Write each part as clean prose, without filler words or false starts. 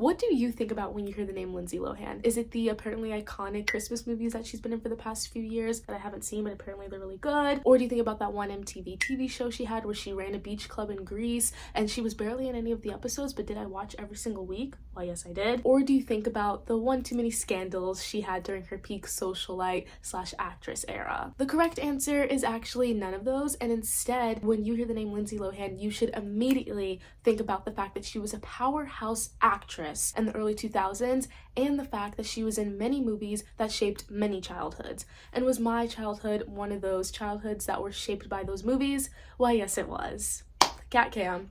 What do you think about when you hear the name Lindsay Lohan? Is it the apparently iconic Christmas movies that she's been in for the past few years that I haven't seen, but apparently they're really good? Or do you think about that one MTV TV show she had where she ran a beach club in Greece and she was barely in any of the episodes, but did I watch every single week? Well, yes, I did. Or do you think about the one too many scandals she had during her peak socialite / actress era? The correct answer is actually none of those, and instead, when you hear the name Lindsay Lohan, you should immediately think about the fact that she was a powerhouse actress in the early 2000s and the fact that she was in many movies that shaped many childhoods. And was my childhood one of those childhoods that were shaped by those movies? Why, yes, it was. Cat cam.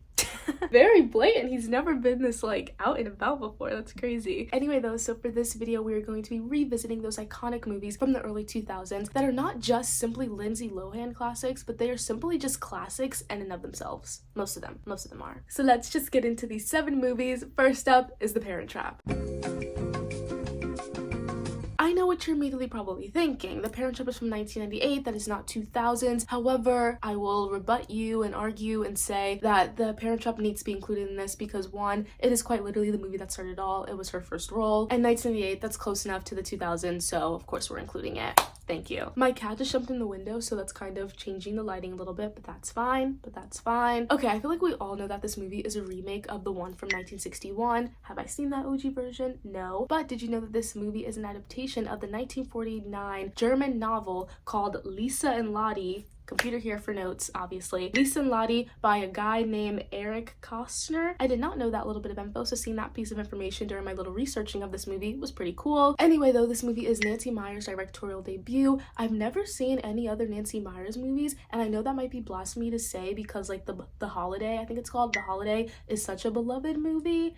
Very blatant. He's never been this like out and about before. That's crazy. Anyway though, so for this video we are going to be revisiting those iconic movies from the early 2000s that are not just simply Lindsay Lohan classics, but they are simply just classics in and of themselves. Most of them are. So let's just get into these 7 movies. First up is The Parent Trap. I know what you're immediately probably thinking. The Parent Trap is from 1998, that is not 2000s. However, I will rebut you and argue and say that The Parent Trap needs to be included in this because 1, it is quite literally the movie that started it all. It was her first role. And 1998, that's close enough to the 2000s, so of course we're including it. Thank you. My cat just jumped in the window, so that's kind of changing the lighting a little bit, but that's fine. Okay, I feel like we all know that this movie is a remake of the one from 1961. Have I seen that OG version? No. But did you know that this movie is an adaptation of the 1949 German novel called Lisa and Lottie? Computer here for notes, obviously. Lisa and Lottie by a guy named Eric Kostner. I did not know that little bit of info, so seeing that piece of information during my little researching of this movie was pretty cool. Anyway though, this movie is Nancy Meyers' directorial debut. I've never seen any other Nancy Meyers movies, and I know that might be blasphemy to say because like the Holiday, I think it's called The Holiday, is such a beloved movie.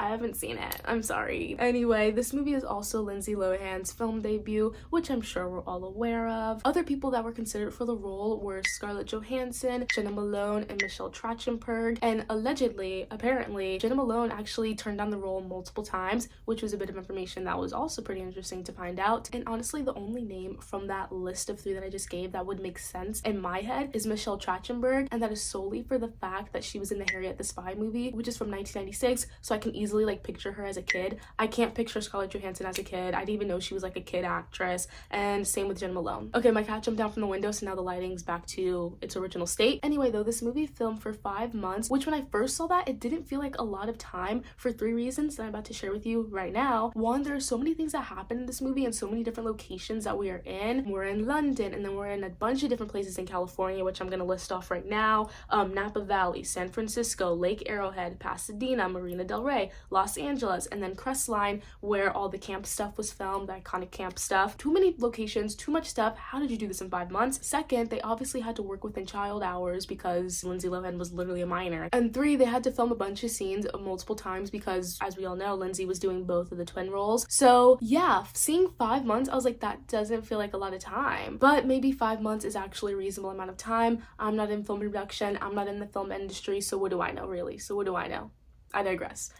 I haven't seen it. I'm sorry. Anyway, this movie is also Lindsay Lohan's film debut, which I'm sure we're all aware of. Other people that were considered for the role were Scarlett Johansson, Jenna Malone, and Michelle Trachtenberg. And apparently, Jenna Malone actually turned down the role multiple times, which was a bit of information that was also pretty interesting to find out. And honestly, the only name from that list of 3 that I just gave that would make sense in my head is Michelle Trachtenberg, and that is solely for the fact that she was in the Harriet the Spy movie, which is from 1996, so I can easily like picture her as a kid. I can't picture Scarlett Johansson as a kid. I didn't even know she was like a kid actress, and same with Jenna Malone. Okay, my cat jumped down from the window, so now the lighting's back to its original state. Anyway though, this movie filmed for 5 months, which when I first saw that, it didn't feel like a lot of time for 3 reasons that I'm about to share with you right now. 1, there are so many things that happen in this movie and so many different locations that we are in. We're in London, and then we're in a bunch of different places in California, which I'm gonna list off right now. Napa Valley, San Francisco, Lake Arrowhead, Pasadena, Marina del Rey, Los Angeles, and then Crestline, where all the camp stuff was filmed, the iconic camp stuff. Too many locations, too much stuff. How did you do this in 5 months? 2nd, they obviously had to work within child hours because Lindsay Lohan was literally a minor. And 3, they had to film a bunch of scenes multiple times because, as we all know, Lindsay was doing both of the twin roles. So yeah, seeing 5 months, I was like, that doesn't feel like a lot of time. But maybe 5 months is actually a reasonable amount of time. I'm not in film production. I'm not in the film industry, so what do I know, really? So what do I know? I digress.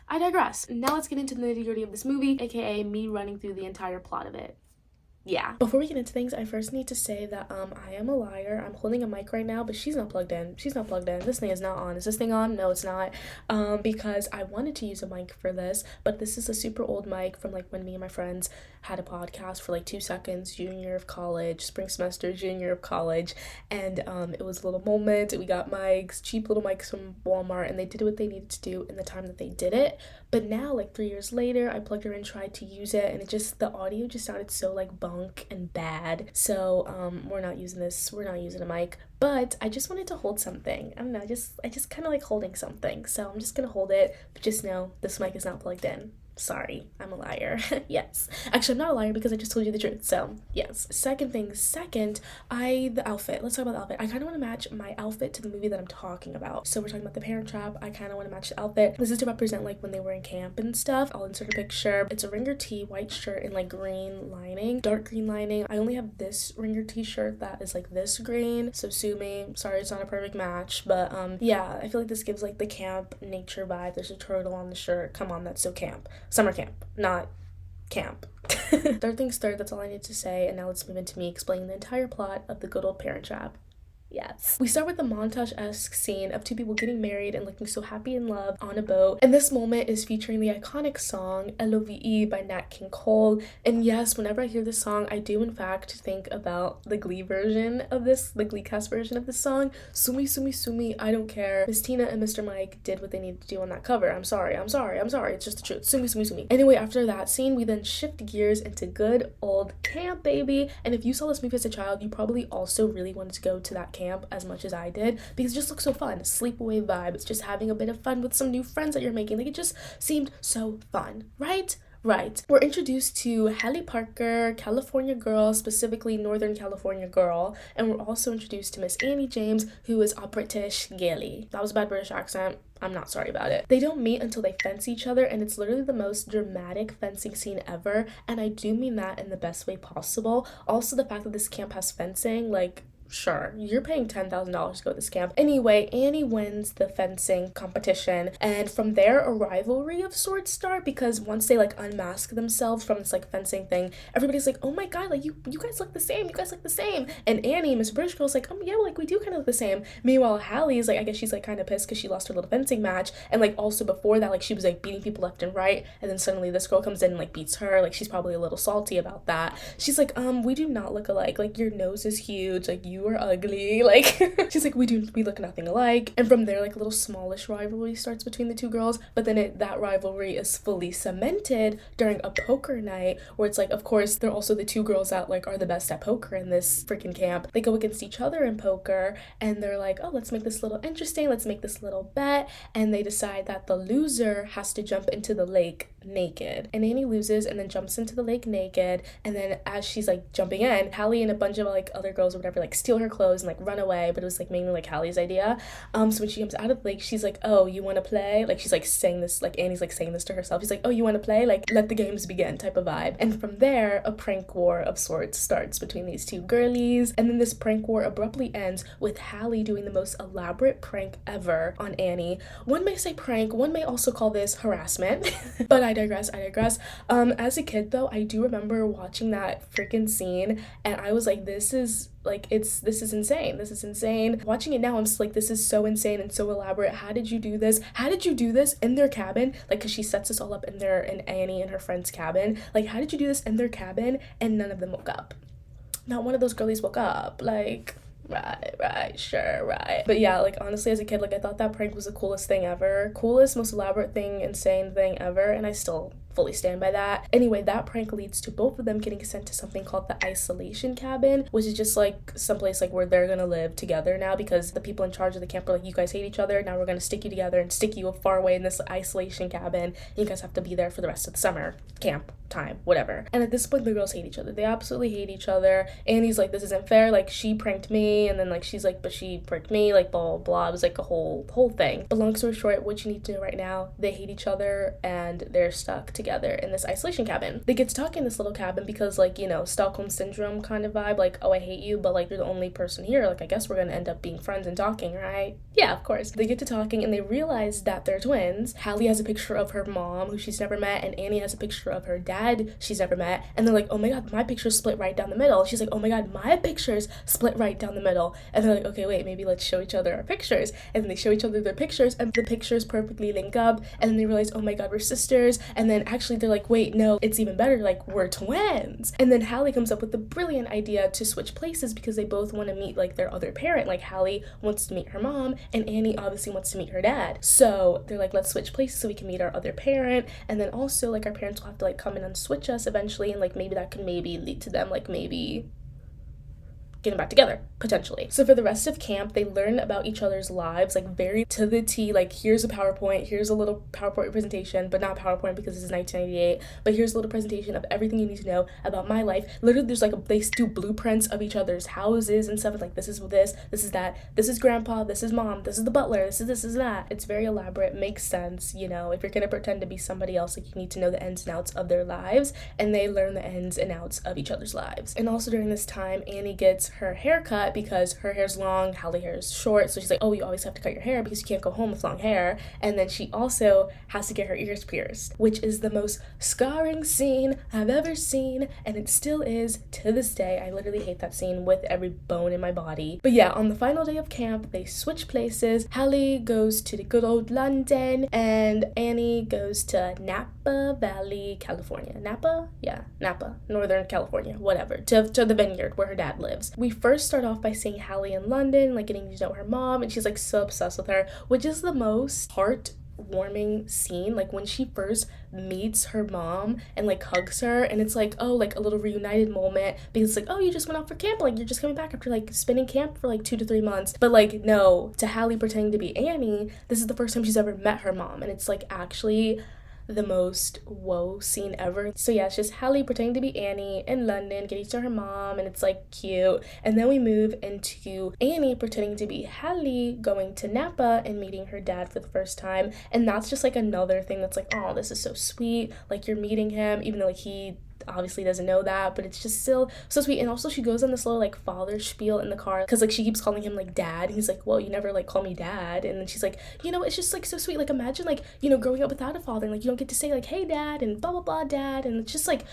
Now let's get into the nitty-gritty of this movie, aka me running through the entire plot of it. Yeah. Before we get into things, I first need to say that I am a liar. I'm holding a mic right now, but she's not plugged in. This thing is not on. Is this thing on? No, it's not. Because I wanted to use a mic for this, but this is a super old mic from like when me and my friends had a podcast for like 2 seconds, junior year of college, spring semester, junior year of college, and it was a little moment. We got mics, cheap little mics from Walmart, and they did what they needed to do in the time that they did it. But now, like 3 years later, I plugged her in, tried to use it, and the audio just sounded so like bunk and bad. So we're not using a mic. But I just wanted to hold something. I don't know, I just kind of like holding something. So I'm just gonna hold it, but just know this mic is not plugged in. Sorry, I'm a liar. Yes. Actually, I'm not a liar because I just told you the truth. So, yes. Second, the outfit. Let's talk about the outfit. I kind of want to match my outfit to the movie that I'm talking about. So, we're talking about The Parent Trap. I kind of want to match the outfit. This is to represent, like, when they were in camp and stuff. I'll insert a picture. It's a ringer tee, white shirt, and, like, green lining. Dark green lining. I only have this ringer t-shirt that is, like, this green. So, sue me. Sorry, it's not a perfect match. But, yeah, I feel like this gives, like, the camp nature vibe. There's a turtle on the shirt. Come on, that's so camp. Summer camp, not camp. Third things third, that's all I need to say, and now let's move into me explaining the entire plot of the good old Parent Trap. Yes. We start with the montage-esque scene of two people getting married and looking so happy in love on a boat. And this moment is featuring the iconic song LOVE by Nat King Cole. And yes, whenever I hear this song, I do in fact think about the Glee version of this, the Glee cast version of this song. Sumi, sumi, sumi, I don't care. Miss Tina and Mr. Mike did what they needed to do on that cover. I'm sorry. It's just the truth. Sumi, sumi, sumi. Anyway, after that scene, we then shift gears into good old camp, baby. And if you saw this movie as a child, you probably also really wanted to go to that camp as much as I did, because it just looks so fun. Sleepaway vibe. It's just having a bit of fun with some new friends that you're making. Like, it just seemed so fun, right? Right. We're introduced to Hallie Parker, California girl, specifically Northern California girl, and we're also introduced to Miss Annie James, who is British Gaily. That was a bad British accent. I'm not sorry about it. They don't meet until they fence each other, and it's literally the most dramatic fencing scene ever, and I do mean that in the best way possible. Also, the fact that this camp has fencing, like, sure, you're paying $10,000 to go to this camp. Anyway, Annie wins the fencing competition, and from there a rivalry of sorts start, because once they like unmask themselves from this like fencing thing, everybody's like, oh my god, like you guys look the same, and Annie, Miss British Girl's like, yeah, well, like we do kind of look the same. Meanwhile, Hallie's like, I guess she's like kind of pissed because she lost her little fencing match, and like also before that, like she was like beating people left and right, and then suddenly this girl comes in and like beats her. Like she's probably a little salty about that. She's like, we do not look alike, like your nose is huge, like you are ugly, like she's like, we look nothing alike. And from there, like a little smallish rivalry starts between the two girls, but then that rivalry is fully cemented during a poker night, where it's like, of course, they're also the two girls that like are the best at poker in this freaking camp. They go against each other in poker, and they're like, oh, let's make this a little interesting, let's make this little bet, and they decide that the loser has to jump into the lake naked. And Annie loses and then jumps into the lake naked, and then as she's like jumping in, Hallie and a bunch of like other girls or whatever like steal her clothes and like run away, but it was like mainly like Hallie's idea. So when she comes out of the lake, she's like, oh, you want to play? Like she's like saying this, like Annie's like saying this to herself. She's like, oh, you want to play? Like let the games begin type of vibe. And from there, a prank war of sorts starts between these two girlies, and then this prank war abruptly ends with Hallie doing the most elaborate prank ever on Annie. One may say prank, one may also call this harassment, but I digress. As a kid though, I do remember watching that freaking scene, and I was like, this is insane. Watching it now, I'm just like, this is so insane and so elaborate. How did you do this in their cabin? Like, because she sets this all up in Annie and her friend's cabin. Like, how did you do this in their cabin and none of them woke up? Not one of those girlies woke up. Like, right, sure, right. But yeah, like honestly, as a kid, like I thought that prank was the coolest thing ever. Coolest, most elaborate thing, insane thing ever, and I still fully stand by that. Anyway, that prank leads to both of them getting sent to something called the isolation cabin, which is just like someplace like where they're gonna live together now, because the people in charge of the camp are like, you guys hate each other, now we're gonna stick you together and stick you far away in this isolation cabin, and you guys have to be there for the rest of the summer camp time, whatever. And at this point, the girls hate each other. They absolutely hate each other. Annie's like, this isn't fair, like she pranked me, and then like she's like, but she pranked me, like blah blah blah. It was like a whole thing. But long story short, what you need to know right now, they hate each other and they're stuck together in this isolation cabin. They get to talk in this little cabin because, like, you know, Stockholm syndrome kind of vibe, like, oh, I hate you, but like you're the only person here, like I guess we're gonna end up being friends and talking, right? Yeah, of course. They get to talking and they realize that they're twins. Hallie has a picture of her mom, who she's never met, and Annie has a picture of her dad she's never met, and they're like, oh my god, my picture's split right down the middle. She's like, oh my god, my picture's split right down the middle. And they're like, okay, wait, maybe let's show each other our pictures. And then they show each other their pictures, and the pictures perfectly link up, and then they realize, oh my god, we're sisters. And then actually they're like, wait, no, it's even better, like we're twins. And then Hallie comes up with the brilliant idea to switch places because they both want to meet like their other parent. Like Hallie wants to meet her mom, and Annie obviously wants to meet her dad. So they're like, let's switch places so we can meet our other parent, and then also like our parents will have to like come in and switch us eventually, and like maybe that could maybe lead to them like maybe getting back together, potentially. So for the rest of camp, they learn about each other's lives, like very to the T. Like, here's a PowerPoint, here's a little PowerPoint presentation, but not PowerPoint because this is 1998, but here's a little presentation of everything you need to know about my life. Literally, there's like, they do blueprints of each other's houses and stuff, like this is that, this is grandpa, this is mom, this is the butler, this is that. It's very elaborate, makes sense, you know, if you're gonna pretend to be somebody else, like you need to know the ins and outs of their lives, and they learn the ins and outs of each other's lives. And also during this time, Annie gets gets her hair cut because her hair's long, Hallie hair is short. So she's like, oh, you always have to cut your hair because you can't go home with long hair. And then she also has to get her ears pierced, which is the most scarring scene I've ever seen, and it still is to this day. I literally hate that scene with every bone in my body. But yeah, on the final day of camp, they switch places. Hallie goes to the good old London, and Annie goes to Napa Valley, California. Napa? Yeah, Napa, Northern California, whatever, to the vineyard where her dad lives. We first start off by seeing Hallie in London, like getting to know her mom, and she's like so obsessed with her, which is the most warming scene, like when she first meets her mom and like hugs her, and it's like, oh, like a little reunited moment, because it's like, oh, you just went out for camp, like you're just coming back after like spending camp for like 2 to 3 months. But like, no, to Hallie pretending to be Annie, this is the first time she's ever met her mom, and it's like actually the most whoa scene ever. So yeah, it's just Hallie pretending to be Annie in London, getting to her mom, and it's like cute. And then we move into Annie pretending to be Hallie, going to Napa and meeting her dad for the first time. And that's just like another thing that's like, oh, this is so sweet, like you're meeting him, even though like he obviously doesn't know that, but it's just still so sweet. And also she goes on this little like father spiel in the car, because like she keeps calling him like dad, and he's like, well, you never like call me dad. And then she's like, you know, it's just like so sweet, like imagine like, you know, growing up without a father, and like you don't get to say like, hey dad, and blah blah blah dad. And it's just like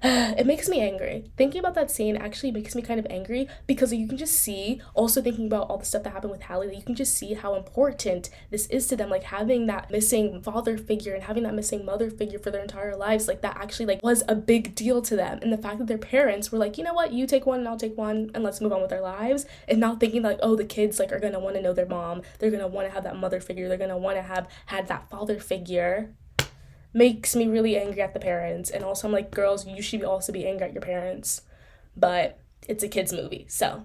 it makes me angry. Thinking about that scene actually makes me kind of angry, because you can just see, also thinking about all the stuff that happened with Hallie, that you can just see how important this is to them, like having that missing father figure and having that missing mother figure for their entire lives. Like that actually like was a big deal to them, and the fact that their parents were like, you know what, you take one and I'll take one and let's move on with our lives, and not thinking like, oh, the kids like are gonna want to know their mom, they're gonna want to have that mother figure, they're gonna want to have had that father figure, makes me really angry at the parents. And also I'm like, girls, you should also be angry at your parents, but it's a kids movie, so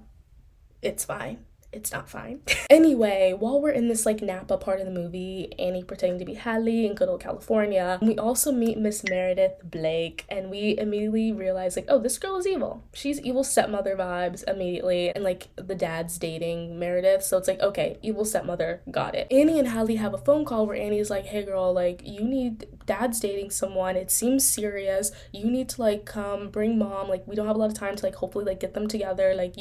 it's fine. It's not fine. Anyway, while we're in this like Napa part of the movie, Annie pretending to be Hallie in good old California, we also meet Miss Meredith Blake, and we immediately realize like, oh, this girl is evil. She's evil stepmother vibes immediately, and like the dad's dating Meredith, so it's like, okay, evil stepmother, got it. Annie and Hallie have a phone call where Annie's like, hey girl, like dad's dating someone, it seems serious, you need to like come bring mom, like we don't have a lot of time to like hopefully like get them together, like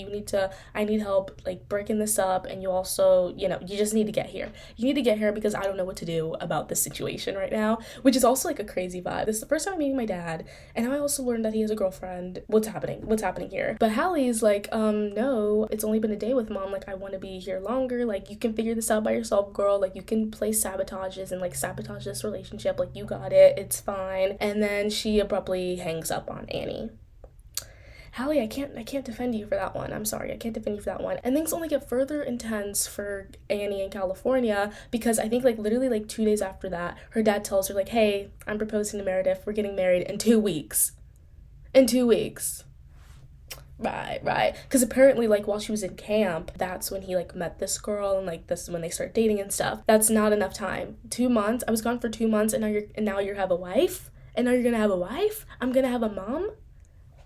I need help like breaking this up, and you also, you know, you just need to get here. You need to get here because I don't know what to do about this situation right now, which is also like a crazy vibe. This is the first time I'm meeting my dad, and now I also learned that he has a girlfriend. What's happening here? But Hallie's like, no, it's only been a day with mom, like I want to be here longer, like you can figure this out by yourself, girl, like you can play sabotages and like sabotage this relationship, like you got it, it's fine. And then she abruptly hangs up on Annie. Hallie, I can't defend you for that one. I'm sorry, I can't defend you for that one. And things only get further intense for Annie in California, because I think like literally like 2 days after that, her dad tells her like, hey, I'm proposing to Meredith, we're getting married in 2 weeks. In 2 weeks. Right. Because apparently, like, while she was in camp, that's when he, like, met this girl, and, like, this is when they start dating and stuff. That's not enough time. 2 months? I was gone for 2 months, and now you have a wife? And now you're gonna have a wife? I'm gonna have a mom?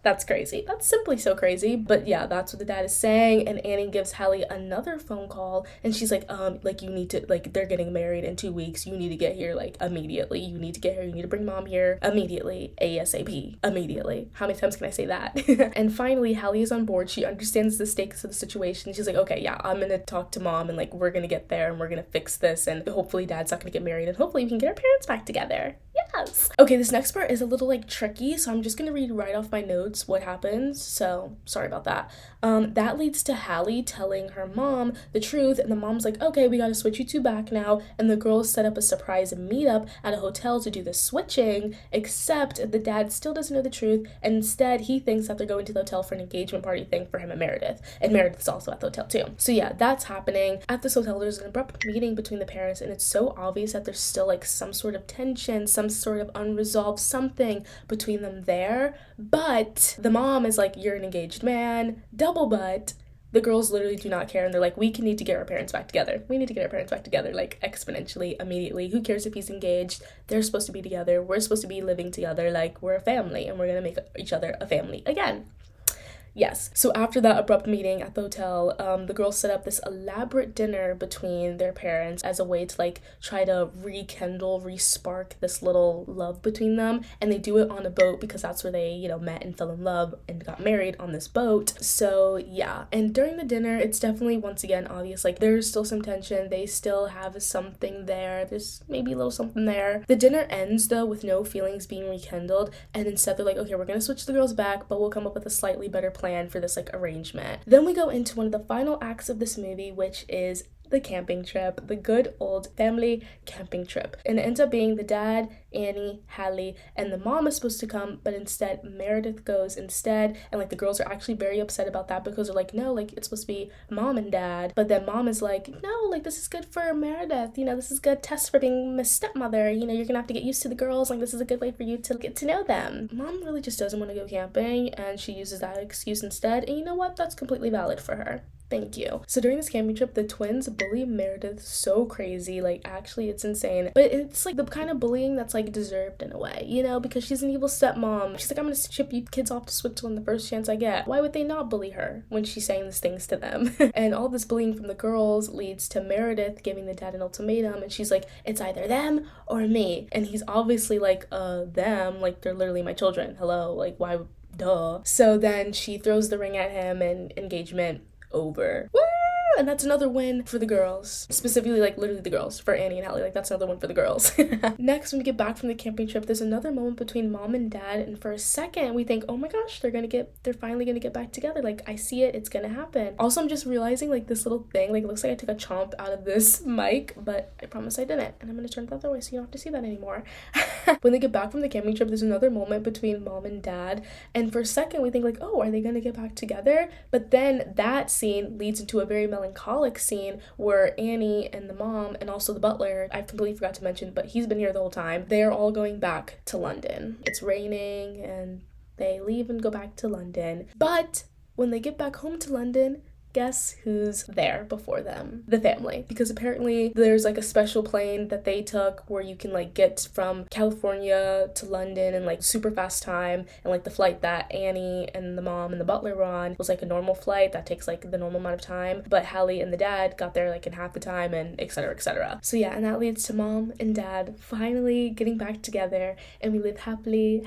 That's crazy. That's simply so crazy. But yeah, that's what the dad is saying. And Annie gives Hallie another phone call, and she's like, like you need to, like they're getting married in 2 weeks. You need to get here like immediately. You need to get here. You need to bring mom here immediately. ASAP. Immediately. How many times can I say that? And finally, Hallie is on board. She understands the stakes of the situation. She's like, okay, yeah, I'm gonna talk to mom, and like we're gonna get there, and we're gonna fix this, and hopefully dad's not gonna get married, and hopefully we can get our parents back together. Yes. Okay, this next part is a little like tricky, so I'm just gonna read right off my notes what happens, so sorry about that. That leads to Hallie telling her mom the truth, and the mom's like, okay, we gotta switch you two back now, and the girls set up a surprise meetup at a hotel to do the switching, except the dad still doesn't know the truth, and instead he thinks that they're going to the hotel for an engagement party thing for him and Meredith's also at the hotel too. So yeah, that's happening. At this hotel, there's an abrupt meeting between the parents, and it's so obvious that there's still like some sort of tension, some sort of unresolved something between them there, but the mom is like, you're an engaged man, double but. The girls literally do not care, and they're like, we need to get our parents back together. We need to get our parents back together, like, exponentially, immediately. Who cares if he's engaged? They're supposed to be together. We're supposed to be living together. Like, we're a family, and we're gonna make each other a family again. Yes. So after that abrupt meeting at the hotel, the girls set up this elaborate dinner between their parents as a way to like try to rekindle, respark this little love between them. And they do it on a boat because that's where they, you know, met and fell in love and got married, on this boat. So yeah. And during the dinner, it's definitely once again obvious like there's still some tension. They still have something there. There's maybe a little something there. The dinner ends though with no feelings being rekindled, and instead they're like, okay, we're gonna switch the girls back, but we'll come up with a slightly better plan for this like arrangement. Then we go into one of the final acts of this movie, which is the camping trip, the good old family camping trip. And it ends up being the dad, Annie, Hallie, and the mom is supposed to come, but instead Meredith goes instead. And like the girls are actually very upset about that because they're like, no, like it's supposed to be mom and dad. But then mom is like, no, like this is good for Meredith, you know, this is a good test for being a stepmother, you know, you're gonna have to get used to the girls, like this is a good way for you to get to know them. Mom really just doesn't want to go camping, and she uses that excuse instead, and you know what, that's completely valid for her. Thank you. So during this camping trip, the twins bully Meredith so crazy, like actually it's insane. But it's like the kind of bullying that's like deserved in a way, you know, because she's an evil stepmom. She's like, I'm gonna ship you kids off to Switzerland the first chance I get. Why would they not bully her when she's saying these things to them? And all this bullying from the girls leads to Meredith giving the dad an ultimatum, and she's like, it's either them or me. And he's obviously like, them, like they're literally my children. Hello, like why, duh. So then she throws the ring at him and engagement over. Woo! And that's another win for the girls. Specifically, like, literally the girls. For Annie and Hallie. Like, that's another one for the girls. Next, when we get back from the camping trip, there's another moment between mom and dad. And for a second, we think, oh my gosh, they're finally gonna get back together. Like, I see it. It's gonna happen. Also, I'm just realizing, like, this little thing, like, it looks like I took a chomp out of this mic. But I promise I didn't. And I'm gonna turn it the other way so you don't have to see that anymore. When they get back from the camping trip, there's another moment between mom and dad. And for a second, we think, like, oh, are they gonna get back together? But then that scene leads into a very melancholic scene where Annie and the mom and also the butler, I completely forgot to mention, but he's been here the whole time, they're all going back to London. It's raining and they leave and go back to London. But when they get back home to London, guess who's there before them? The family. Because apparently there's like a special plane that they took where you can like get from California to London in like super fast time, and like the flight that Annie and the mom and the butler were on was like a normal flight that takes like the normal amount of time, but Hallie and the dad got there like in half the time, and etc, etc. So yeah, and that leads to mom and dad finally getting back together, and we live happily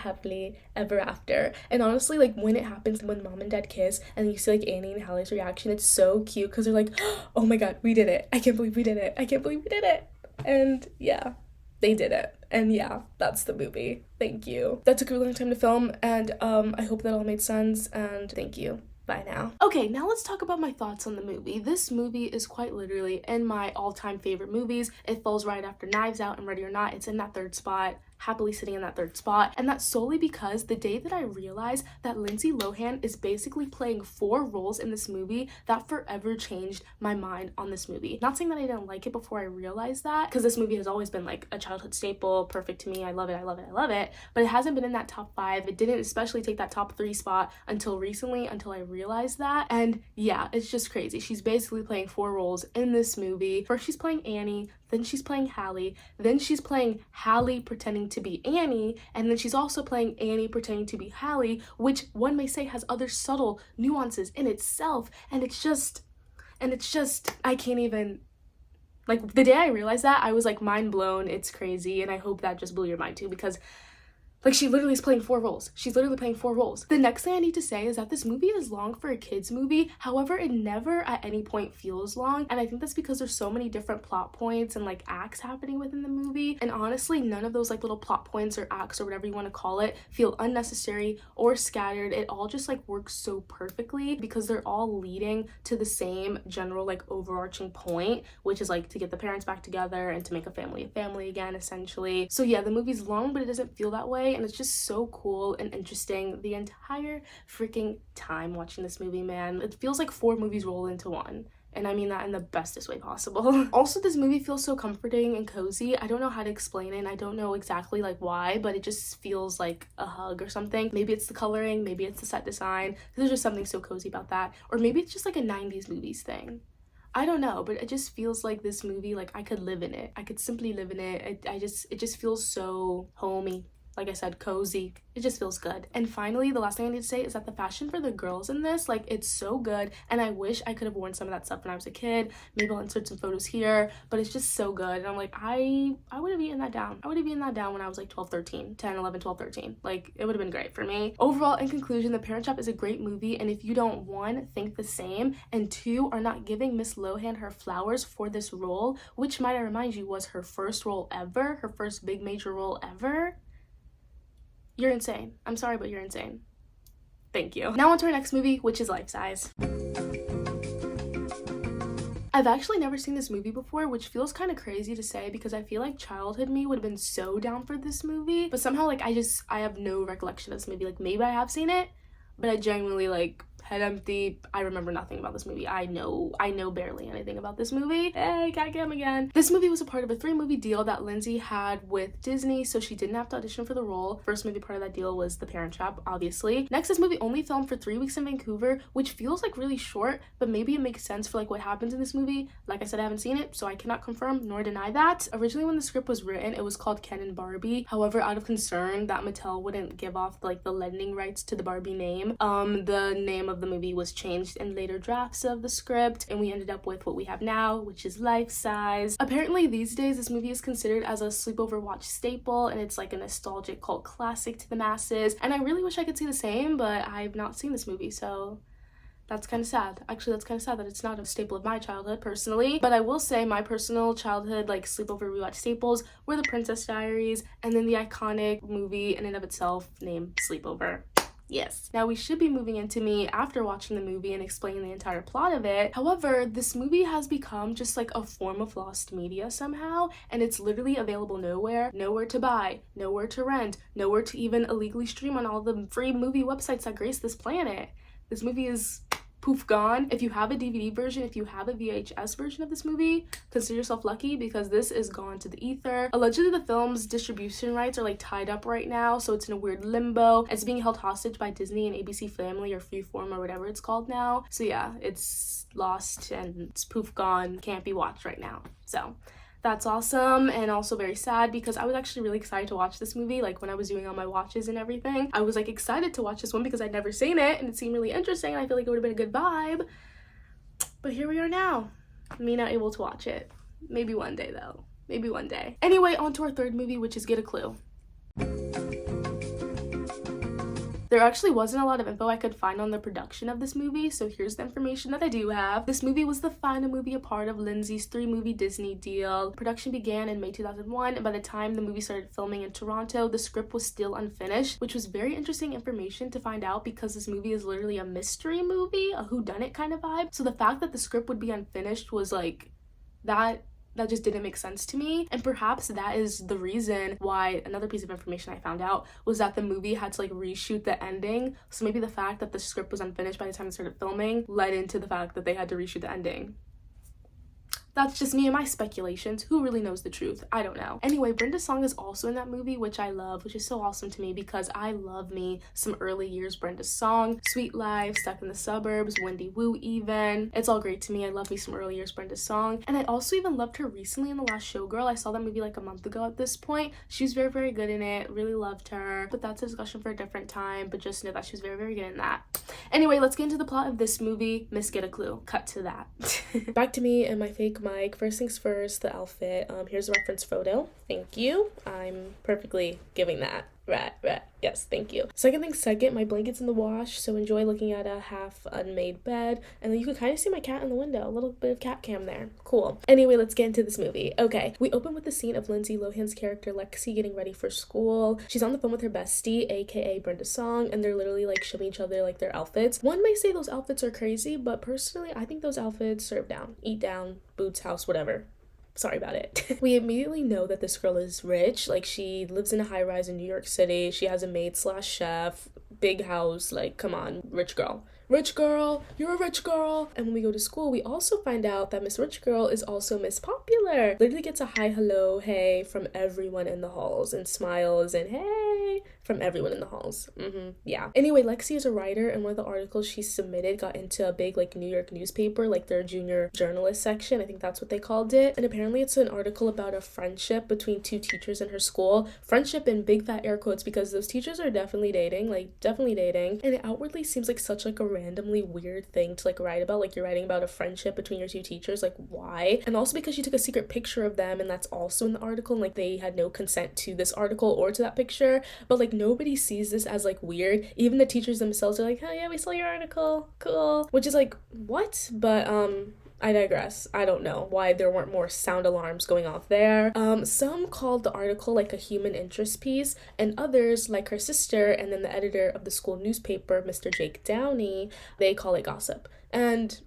ever after. And honestly, like when it happens, when mom and dad kiss and you see like Annie and Hallie's reaction, it's so cute because they're like, oh my god, we did it, I can't believe we did it, I can't believe we did it. And yeah, they did it. And yeah, that's the movie. Thank you. That took a really long time to film, and I hope that all made sense, and thank you. Bye now. Okay, now let's talk about my thoughts on the movie. This movie is quite literally in my all-time favorite movies. It falls right after Knives Out and Ready or Not. It's in that third spot, happily sitting in that third spot. And that's solely because the day that I realized that Lindsay Lohan is basically playing 4 roles in this movie, that forever changed my mind on this movie. Not saying that I didn't like it before I realized that, because this movie has always been like a childhood staple, perfect to me. I love it, I love it, I love it. But it hasn't been in that top 5. It didn't especially take that top 3 spot until recently, until I realized that. And yeah, it's just crazy. She's basically playing 4 roles in this movie. First she's playing Annie, then she's playing Hallie, then she's playing Hallie pretending to be Annie, and then she's also playing Annie pretending to be Hallie, which one may say has other subtle nuances in itself. And it's just, I can't even, like, the day I realized that, I was like mind blown. It's crazy, and I hope that just blew your mind too, because like she literally is playing 4 roles. She's literally playing 4 roles. The next thing I need to say is that this movie is long for a kid's movie. However, it never at any point feels long. And I think that's because there's so many different plot points and like acts happening within the movie. And honestly, none of those like little plot points or acts or whatever you want to call it feel unnecessary or scattered. It all just like works so perfectly because they're all leading to the same general like overarching point, which is like to get the parents back together and to make a family again, essentially. So yeah, the movie's long, but it doesn't feel that way. And it's just so cool and interesting the entire freaking time watching this movie, man. It feels like 4 movies roll into one. And I mean that in the bestest way possible. Also, this movie feels so comforting and cozy. I don't know how to explain it, and I don't know exactly like why, but it just feels like a hug or something. Maybe it's the coloring, maybe it's the set design. There's just something so cozy about that. Or maybe it's just like a 90s movies thing. I don't know, but it just feels like this movie, like I could live in it. I could simply live in it. It just feels so homey. like I said, cozy. It just feels good. And finally, the last thing I need to say is that the fashion for the girls in this, like, it's so good, and I wish I could have worn some of that stuff when I was a kid. Maybe I'll insert some photos here, but it's just so good. And I'm like, I would have eaten that down. I would have eaten that down when I was like 12, 13, 10, 11, 12, 13. Like, it would have been great for me. Overall, in conclusion, The Parent Trap is a great movie, and if you don't, one, think the same, and two, are not giving Miss Lohan her flowers for this role, which, might I remind you, was her first role ever, her first big major role ever, you're insane. I'm sorry, but you're insane. Thank you. Now on to our next movie, which is Life Size. I've actually never seen this movie before, which feels kind of crazy to say because I feel like childhood me would have been so down for this movie, but somehow, like, I have no recollection of this movie. Like, maybe I have seen it, but I genuinely, like, head empty. I remember nothing about this movie. I know barely anything about this movie. Hey, cat cam again. This movie was a part of a 3-movie deal that Lindsay had with Disney, so she didn't have to audition for the role. First movie part of that deal was The Parent Trap, obviously. Next, this movie only filmed for 3 weeks in Vancouver, which feels like really short, but maybe it makes sense for like what happens in this movie. Like I said, I haven't seen it, so I cannot confirm nor deny that. Originally, when the script was written, it was called Ken and Barbie. However, out of concern that Mattel wouldn't give off like the lending rights to the Barbie name, the name of the movie was changed in later drafts of the script, and we ended up with what we have now, which is Life Size. Apparently these days this movie is considered as a sleepover watch staple, and it's like a nostalgic cult classic to the masses, and I really wish I could say the same, but I've not seen this movie, so that's kind of sad. Actually, that's kind of sad that it's not a staple of my childhood personally, but I will say my personal childhood like sleepover rewatch staples were The Princess Diaries and then the iconic movie in and of itself named Sleepover. Yes. Now we should be moving into me after watching the movie and explaining the entire plot of it. However, this movie has become just like a form of lost media somehow, and it's literally available nowhere to buy, nowhere to rent, nowhere to even illegally stream on all the free movie websites that grace this planet. This movie is poof gone. If you have a DVD version, if you have a VHS version of this movie, consider yourself lucky because this is gone to the ether. Allegedly, the film's distribution rights are like tied up right now, so it's in a weird limbo. It's being held hostage by Disney and ABC Family or Freeform or whatever it's called now. So yeah, it's lost and it's poof gone, can't be watched right now. So that's awesome and also very sad because I was actually really excited to watch this movie. Like when I was doing all my watches and everything, I was like excited to watch this one because I'd never seen it and it seemed really interesting and I feel like it would have been a good vibe. But here we are now, me not able to watch it. Maybe one day though, maybe one day. Anyway, on to our third movie, which is Get a Clue. There actually wasn't a lot of info I could find on the production of this movie, so here's the information that I do have. This movie was the final movie a part of Lindsay's 3-movie Disney deal. Production began in May 2001, and by the time the movie started filming in Toronto, the script was still unfinished, which was very interesting information to find out because this movie is literally a mystery movie, a whodunit kind of vibe. So the fact that the script would be unfinished was like, that just didn't make sense to me, and perhaps that is the reason why. Another piece of information I found out was that the movie had to like reshoot the ending, so maybe the fact that the script was unfinished by the time they started filming led into the fact that they had to reshoot the ending. That's just me and my speculations. Who really knows the truth? I don't know. Anyway, Brenda's song is also in that movie, which I love, which is so awesome to me because I love me some early years Brenda's song. Sweet Life, Stuck in the Suburbs, Wendy Woo even. It's all great to me. I love me some early years Brenda's song. And I also even loved her recently in The Last Showgirl. I saw that movie like a month ago at this point. She was very, very good in it. Really loved her. But that's a discussion for a different time. But just know that she was very, very good in that. Anyway, let's get into the plot of this movie, Miss Get a Clue. Cut to that. Back to me and my fake mic. First things first, the outfit. Here's a reference photo. Thank you. I'm perfectly giving that. Right. Yes, thank you. Second thing second, my blanket's in the wash, so enjoy looking at a half unmade bed. And then you can kind of see my cat in the window. A little bit of cat cam there. Cool. Anyway, let's get into this movie. Okay, we open with the scene of Lindsay Lohan's character Lexi getting ready for school. She's on the phone with her bestie, aka Brenda Song, and they're literally like showing each other like their outfits. One may say those outfits are crazy, but personally, I think those outfits serve down, eat down, boots, house, whatever. Sorry about it. We immediately know that this girl is rich. Like, she lives in a high-rise in New York City. She has a maid/chef, big house. Like, come on, rich girl. rich girl, you're a rich girl. And when we go to school, we also find out that Miss Rich Girl is also Miss Popular. Literally gets a hi, hello, hey from everyone in the halls, and smiles and hey from everyone in the halls. Yeah. Anyway, Lexi is a writer, and one of the articles she submitted got into a big like New York newspaper, like their junior journalist section. I think that's what they called it. And apparently it's an article about a friendship between two teachers in her school. Friendship in big fat air quotes, because those teachers are definitely dating, and it outwardly seems like such like a randomly weird thing to like write about. Like, you're writing about a friendship between your two teachers, like why? And also because she took a secret picture of them, and that's also in the article, and like they had no consent to this article or to that picture. But like nobody sees this as like weird. Even the teachers themselves are like, oh yeah, we saw your article, cool, which is like, what? But I digress. I don't know why there weren't more sound alarms going off there. Some called the article like a human interest piece, and others, like her sister and then the editor of the school newspaper, Mr. Jake Downey, they call it gossip. And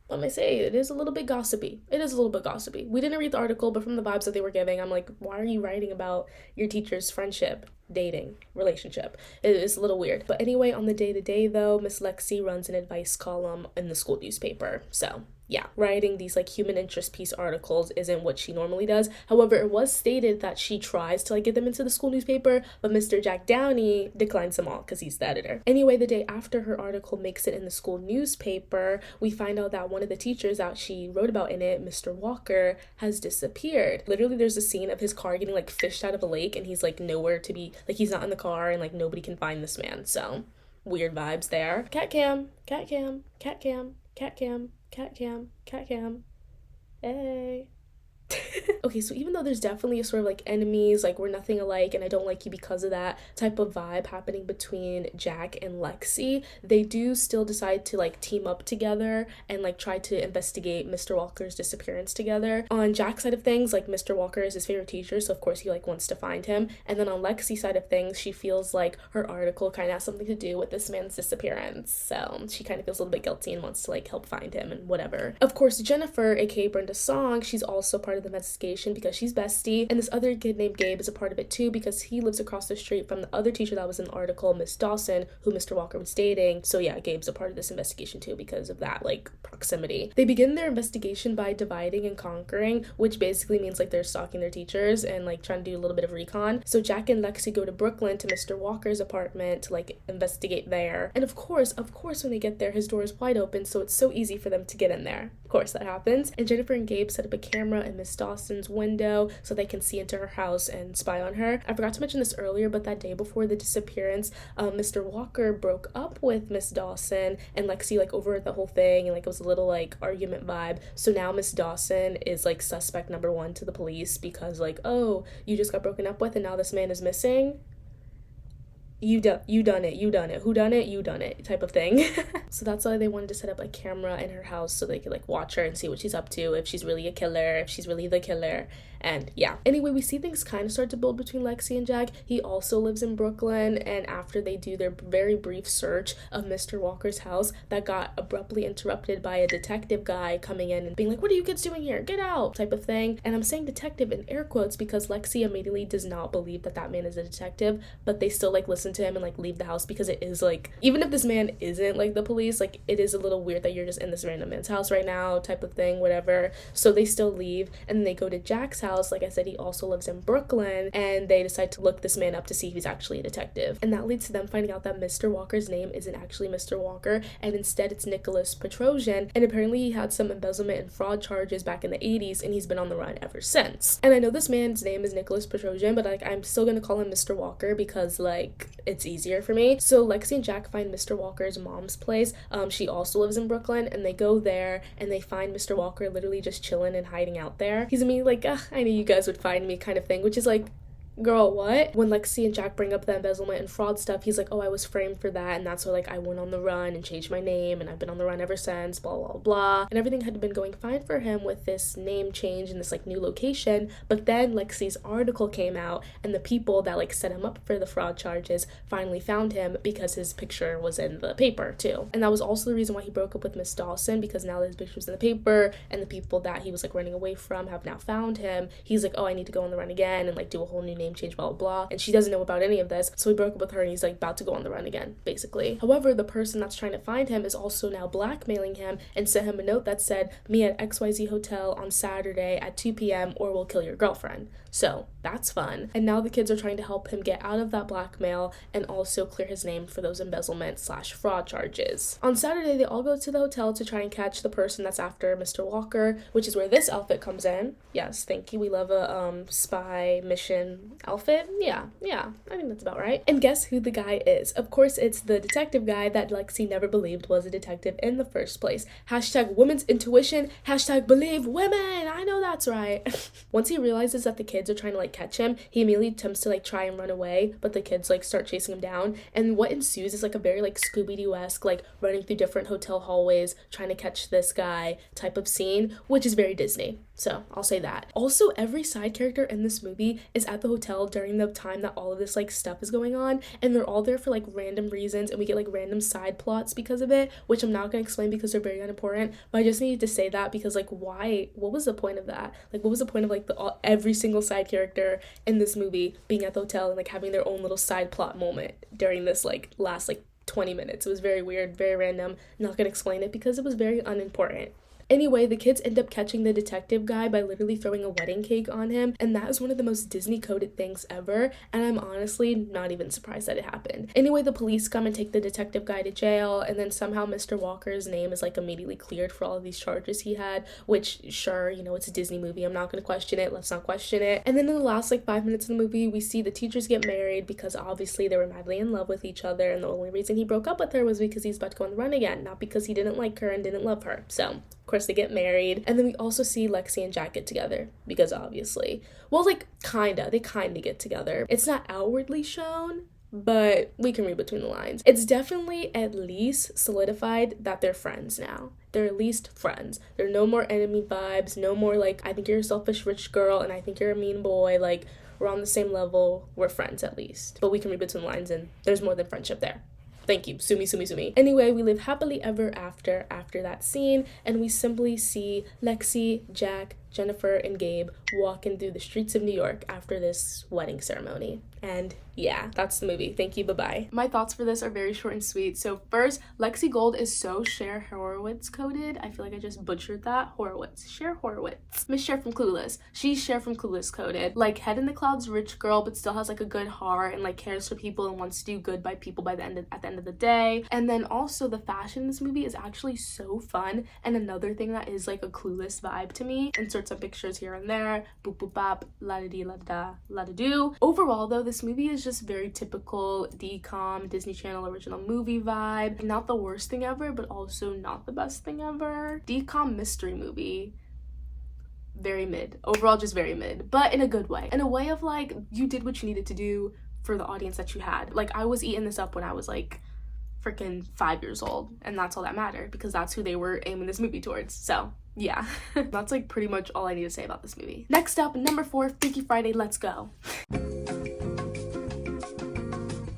let me say, it is a little bit gossipy. We didn't read the article, but from the vibes that they were giving, I'm like, why are you writing about your teacher's friendship, dating, relationship? It is a little weird. But anyway, on the day-to-day though, Miss Lexi runs an advice column in the school newspaper. So yeah, writing these like human interest piece articles isn't what she normally does. However, it was stated that she tries to like get them into the school newspaper, but Mr. Jack Downey declines them all because he's the editor. Anyway, the day after her article makes it in the school newspaper, we find out that one of the teachers that she wrote about in it, Mr. Walker, has disappeared. Literally, there's a scene of his car getting like fished out of a lake, and he's like nowhere to be, like he's not in the car, and like nobody can find this man. So weird vibes there. Cat cam, cat cam, cat cam, cat cam, cat cam, cat cam, hey. Okay, so even though there's definitely a sort of like enemies, like we're nothing alike and I don't like you because of that type of vibe happening between Jack and Lexi, they do still decide to like team up together and like try to investigate Mr. Walker's disappearance together. On Jack's side of things, like Mr. Walker is his favorite teacher, so of course he like wants to find him. And then on Lexi's side of things, she feels like her article kind of has something to do with this man's disappearance, so she kind of feels a little bit guilty and wants to like help find him and whatever. Of course, Jennifer, aka Brenda Song, she's also part of the investigation because she's bestie, and this other kid named Gabe is a part of it too because he lives across the street from the other teacher that was in the article, Miss Dawson, who Mr. Walker was dating. So yeah, Gabe's a part of this investigation too because of that like proximity. They begin their investigation by dividing and conquering, which basically means like they're stalking their teachers and like trying to do a little bit of recon. So Jack and Lexi go to Brooklyn to Mr. Walker's apartment to like investigate there, and of course when they get there, his door is wide open, so it's so easy for them to get in there. Of course that happens. And Jennifer and Gabe set up a camera in Miss Dawson's window so they can see into her house and spy on her. I forgot to mention this earlier, but that day before the disappearance, Mr. Walker broke up with Miss Dawson, and Lexi like overheard the whole thing, and like it was a little like argument vibe. So now Miss Dawson is like suspect number one to the police because like, oh, you just got broken up with and now this man is missing. You done it, who done it, you done it type of thing. So that's why they wanted to set up a camera in her house so they could like watch her and see what she's up to, if she's really a killer, if she's really the killer. And yeah, anyway, we see things kind of start to build between Lexi and Jack. He also lives in Brooklyn, and after they do their very brief search of Mr. Walker's house that got abruptly interrupted by a detective guy coming in and being like, what are you kids doing here, get out type of thing. And I'm saying detective in air quotes because Lexi immediately does not believe that that man is a detective, but they still like listen to him and like leave the house because it is like, even if this man isn't like the police, like it is a little weird that you're just in this random man's house right now type of thing, whatever. So they still leave, and then they go to Jack's house. Like I said, he also lives in Brooklyn, and they decide to look this man up to see if he's actually a detective. And that leads to them finding out that Mr. Walker's name isn't actually Mr. Walker, and instead it's Nicholas Petrosian, and apparently he had some embezzlement and fraud charges back in the 80s, and he's been on the run ever since. And I know this man's name is Nicholas Petrosian, but like I'm still gonna call him Mr. Walker because like it's easier for me. So Lexi and Jack find Mr. Walker's mom's place. She also lives in Brooklyn, and they go there and they find Mr. Walker literally just chilling and hiding out there. He's immediately like, I knew you guys would find me kind of thing, which is like, girl, what? When Lexi and Jack bring up the embezzlement and fraud stuff, he's like, oh, I was framed for that, and that's why like I went on the run and changed my name, and I've been on the run ever since, blah blah blah. And everything had been going fine for him with this name change and this like new location, but then Lexi's article came out, and the people that like set him up for the fraud charges finally found him because his picture was in the paper too. And that was also the reason why he broke up with Miss Dawson, because now that his picture was in the paper and the people that he was like running away from have now found him, he's like, oh, I need to go on the run again and like do a whole new name change, blah, blah, blah. And she doesn't know about any of this. So he broke up with her and he's like about to go on the run again, basically. However, the person that's trying to find him is also now blackmailing him and sent him a note that said, "Me at XYZ hotel on Saturday at 2 p.m. or we'll kill your girlfriend." So that's fun. And now the kids are trying to help him get out of that blackmail and also clear his name for those embezzlement/fraud charges. On Saturday, they all go to the hotel to try and catch the person that's after Mr. Walker, which is where this outfit comes in. Yes, thank you. We love a spy mission outfit. Yeah, I think that's about right. And guess who the guy is? Of course, it's the detective guy that Lexi never believed was a detective in the first place. Hashtag women's intuition, hashtag believe women. I know that's right. Once he realizes that the kids are trying to like catch him, he immediately attempts to like try and run away, but the kids like start chasing him down. And what ensues is like a very like Scooby-Doo-esque, like running through different hotel hallways trying to catch this guy type of scene, which is very Disney. So I'll say that. Also, every side character in this movie is at the hotel during the time that all of this like stuff is going on, and they're all there for like random reasons, and we get like random side plots because of it, which I'm not gonna explain because they're very unimportant, but I just needed to say that because like why, what was the point of that? Like what was the point of like every single side character in this movie being at the hotel and like having their own little side plot moment during this like last like 20 minutes? It was very weird, very random. Not gonna explain it because it was very unimportant. Anyway, the kids end up catching the detective guy by literally throwing a wedding cake on him, and that is one of the most Disney-coded things ever, and I'm honestly not even surprised that it happened. Anyway, the police come and take the detective guy to jail, and then somehow Mr. Walker's name is like immediately cleared for all of these charges he had, which sure, you know, it's a Disney movie, I'm not gonna question it, let's not question it. And then in the last like 5 minutes of the movie, we see the teachers get married because obviously they were madly in love with each other, and the only reason he broke up with her was because he's about to go on the run again, not because he didn't like her and didn't love her. So of course they get married, and then we also see Lexi and Jack get together because obviously, well, like they kinda get together. It's not outwardly shown, but we can read between the lines. It's definitely at least solidified that they're friends now. They're at least friends. There are no more enemy vibes, no more like, I think you're a selfish rich girl and I think you're a mean boy. Like, we're on the same level, we're friends at least. But we can read between the lines and there's more than friendship there. Thank you. Sue me, sue me, sue me. Anyway, we live happily ever after that scene, and we simply see Lexi, Jack, Jennifer, and Gabe walking through the streets of New York after this wedding ceremony. And yeah, that's the movie. Thank you, bye-bye. My thoughts for this are very short and sweet. So first, Lexi Gold is so Cher Horowitz coded. I feel like I just butchered that. Horowitz. Cher Horowitz. Miss Cher from Clueless. She's Cher from Clueless coded. Like, head in the clouds rich girl, but still has like a good heart and like cares for people and wants to do good by people at the end of the day. And then also the fashion in this movie is actually so fun. And another thing that is like a Clueless vibe to me. Insert some pictures here and there. Boop boop bop. La da dee la da la da do. Overall though, this movie is just very typical dcom Disney Channel original movie vibe. Not the worst thing ever, but also not the best thing ever. Dcom mystery movie. Very mid. Overall, just very mid, but in a good way. In a way of like, you did what you needed to do for the audience that you had. Like, I was eating this up when I was like freaking 5 years old, and that's all that mattered because that's who they were aiming this movie towards. So yeah, that's like pretty much all I need to say about this movie. Next up, number 4, Freaky Friday, let's go.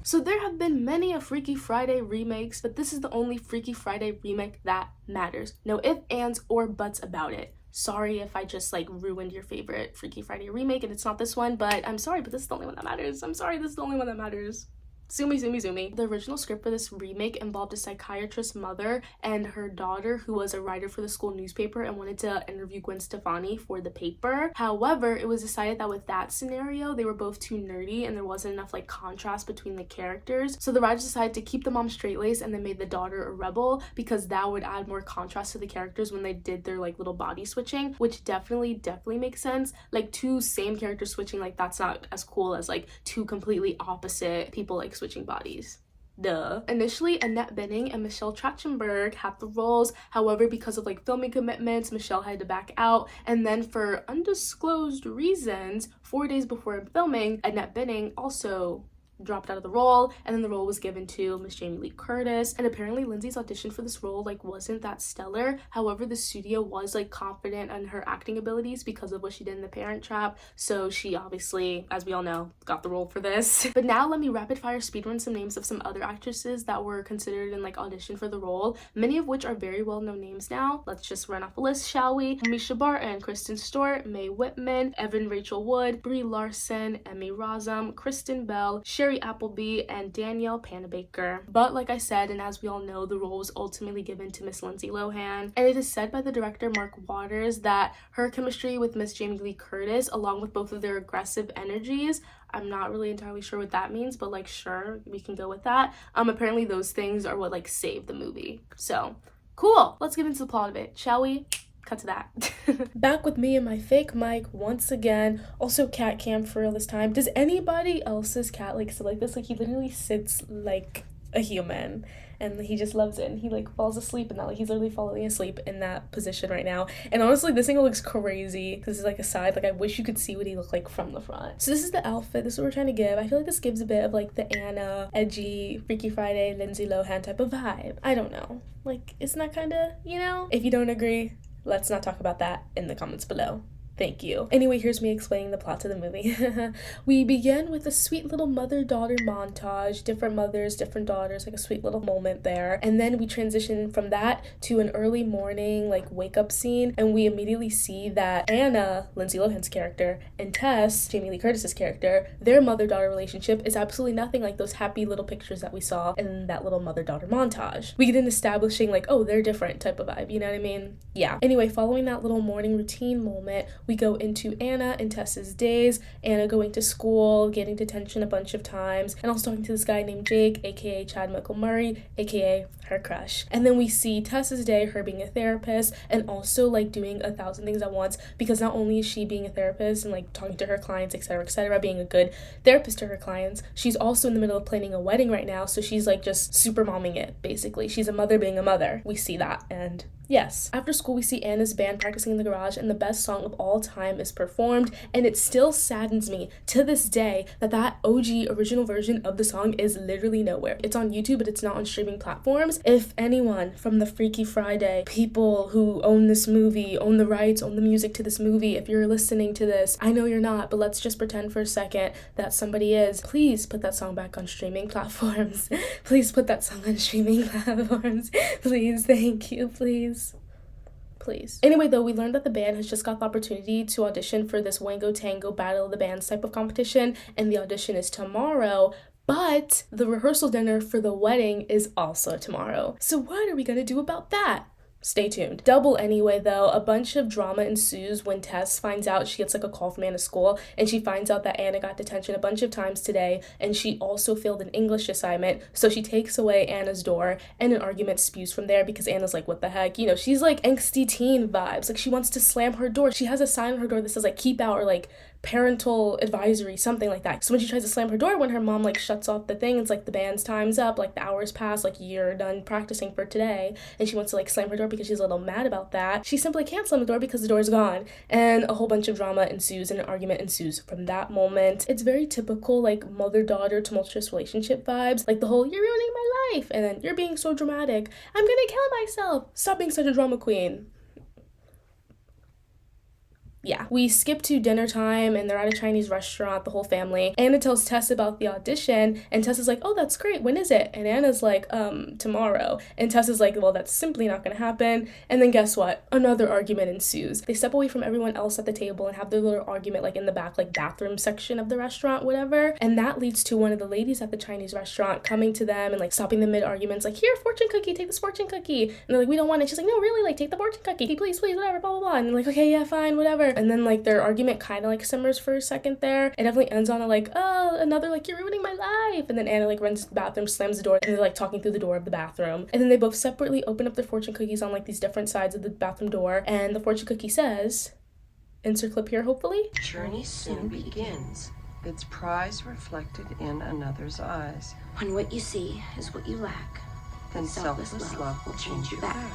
So there have been many a Freaky Friday remakes, but this is the only Freaky Friday remake that matters. No ifs, ands, or buts about it. Sorry if I just like ruined your favorite Freaky Friday remake and it's not this one, but I'm sorry, but this is the only one that matters. I'm sorry, this is the only one that matters. Sue me, sue me, sue me. The original script for this remake involved a psychiatrist's mother and her daughter who was a writer for the school newspaper and wanted to interview Gwen Stefani for the paper. However, it was decided that with that scenario, they were both too nerdy and there wasn't enough like contrast between the characters. So the writers decided to keep the mom straight-laced and then made the daughter a rebel because that would add more contrast to the characters when they did their like little body switching, which definitely makes sense. Like, two same characters switching, like that's not as cool as like two completely opposite people like switching bodies. Duh. Initially, Annette Bening and Michelle Trachtenberg had the roles. However, because of like filming commitments, Michelle had to back out. And then for undisclosed reasons, 4 days before filming, Annette Bening also dropped out of the role, and then the role was given to Miss Jamie Lee Curtis. And apparently Lindsay's audition for this role like wasn't that stellar. However, the studio was like confident in her acting abilities because of what she did in The Parent Trap, so she obviously, as we all know, got the role for this. But now let me rapid fire speedrun some names of some other actresses that were considered in like audition for the role, many of which are very well known names now. Let's just run off a list, shall we? Misha Barton, Kristen Stewart, Mae Whitman, Evan Rachel Wood, Brie Larson, Emmy Rossum, Kristen Bell, Sherry Appleby, and Danielle Panabaker. But like I said, and as we all know, the role was ultimately given to Miss Lindsay Lohan, and it is said by the director Mark Waters that her chemistry with Miss Jamie Lee Curtis, along with both of their aggressive energies, I'm not really entirely sure what that means, but like sure, we can go with that. Apparently those things are what like saved the movie. So cool, let's get into the plot of it, shall we? Cut to that. Back with me and my fake mic once again. Also cat cam for real this time. Does anybody else's cat like sit like this? Like he literally sits like a human and he just loves it and he like falls asleep in that. Like he's literally falling asleep in that position right now. And honestly, this thing looks crazy. This is like a side. Like I wish you could see what he looked like from the front. So this is the outfit. This is what we're trying to give. I feel like this gives a bit of like the Anna, edgy, Freaky Friday, Lindsay Lohan type of vibe. I don't know. Like isn't that kind of, you know? If you don't agree, let's not talk about that in the comments below. Thank you. Anyway, here's me explaining the plot to the movie. We begin with a sweet little mother-daughter montage, different mothers, different daughters, like a sweet little moment there. And then we transition from that to an early morning, like wake-up scene, and we immediately see that Anna, Lindsay Lohan's character, and Tess, Jamie Lee Curtis's character, their mother-daughter relationship is absolutely nothing like those happy little pictures that we saw in that little mother-daughter montage. We get in establishing like, oh, they're different type of vibe, you know what I mean? Yeah. Anyway, following that little morning routine moment, we go into Anna and Tess's days, Anna going to school, getting detention a bunch of times, and also talking to this guy named Jake, aka Chad Michael Murray, aka her crush. And then we see Tess's day, her being a therapist, and also like doing 1,000 things at once, because not only is she being a therapist and like talking to her clients, etc., being a good therapist to her clients, she's also in the middle of planning a wedding right now, so she's like just super momming it, basically. She's a mother being a mother. We see that, and yes. After school, we see Anna's band practicing in the garage, and the best song of all time is performed, and it still saddens me to this day that that OG original version of the song is literally nowhere. It's on YouTube, but it's not on streaming platforms. If anyone from the Freaky Friday people who own this movie, own the rights, own the music to this movie, if you're listening to this, I know you're not, but let's just pretend for a second that somebody is. Please put that song back on streaming platforms. Please put that song on streaming platforms. Please, thank you, please. Anyway, though, we learned that the band has just got the opportunity to audition for this Wango Tango Battle of the Bands type of competition, and the audition is tomorrow, but the rehearsal dinner for the wedding is also tomorrow. So what are we gonna do about that? Stay tuned. Double anyway, though, a bunch of drama ensues when Tess finds out. She gets like a call from Anna's school, and she finds out that Anna got detention a bunch of times today, and she also failed an English assignment, so she takes away Anna's door, and an argument spews from there because Anna's like, what the heck? You know, she's like angsty teen vibes. Like she wants to slam her door. She has a sign on her door that says like keep out or like parental advisory, something like that. So when she tries to slam her door, when her mom like shuts off the thing, it's like the band's time's up, like the hours pass, like you're done practicing for today, and she wants to like slam her door because she's a little mad about that. She simply can't slam the door because the door's gone, and a whole bunch of drama ensues and an argument ensues from that moment. It's very typical like mother-daughter tumultuous relationship vibes, like the whole you're ruining my life, and then you're being so dramatic, I'm gonna kill myself, stop being such a drama queen. Yeah, we skip to dinner time and they're at a Chinese restaurant, the whole family. Anna tells Tess about the audition, and Tess is like, oh, that's great, when is it? And Anna's like, tomorrow. And Tess is like, well, that's simply not gonna happen. And then guess what? Another argument ensues. They step away from everyone else at the table and have their little argument like in the back, like bathroom section of the restaurant, whatever. And that leads to one of the ladies at the Chinese restaurant coming to them and like stopping the mid-arguments, like, here, fortune cookie, take this fortune cookie. And they're like, we don't want it. She's like, no, really, like, take the fortune cookie, please, whatever, blah, blah, blah. And they're like, okay, yeah, fine, whatever. And then like their argument kind of like simmers for a second there. It definitely ends on a like, oh, another like, you're ruining my life. And then Anna like runs to the bathroom, slams the door, and they're like talking through the door of the bathroom. And then they both separately open up their fortune cookies on like these different sides of the bathroom door. And the fortune cookie says, insert clip here, hopefully. Journey soon begins. Its prize reflected in another's eyes. When what you see is what you lack, Then selfless love will change you back.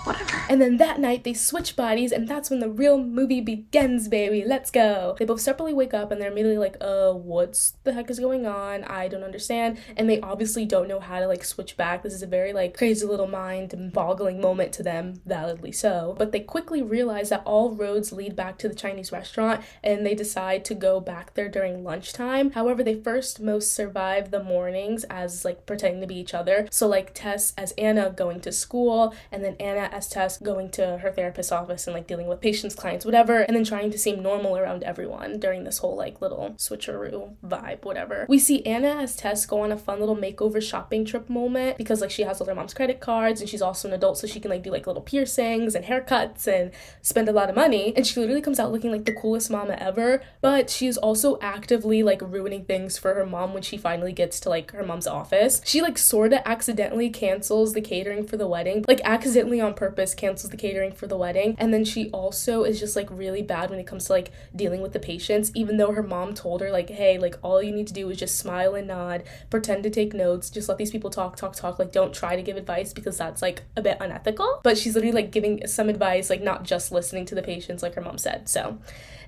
Whatever. And then that night they switch bodies, and that's when the real movie begins, baby. Let's go. They both separately wake up and they're immediately like, what's the heck is going on? I don't understand. And they obviously don't know how to like switch back. This is a very like crazy little mind boggling moment to them, validly so. But they quickly realize that all roads lead back to the Chinese restaurant, and they decide to go back there during lunchtime. However, they first most survive the mornings as like pretending to be each other. So like Tess as Anna going to school, and then Anna as Tess going to her therapist's office and like dealing with patients, clients, whatever, and then trying to seem normal around everyone during this whole like little switcheroo vibe, whatever. We see Anna as Tess go on a fun little makeover shopping trip moment because like she has all her mom's credit cards, and she's also an adult, so she can like do like little piercings and haircuts and spend a lot of money, and she literally comes out looking like the coolest mama ever. But she is also actively like ruining things for her mom when she finally gets to like her mom's office. She like sorta accidentally cancels the catering for the wedding, like accidentally on purpose cancels the catering for the wedding. And then she also is just like really bad when it comes to like dealing with the patients, even though her mom told her like, hey, like all you need to do is just smile and nod, pretend to take notes, just let these people talk, like don't try to give advice because that's like a bit unethical. But she's literally like giving some advice, like not just listening to the patients like her mom said. So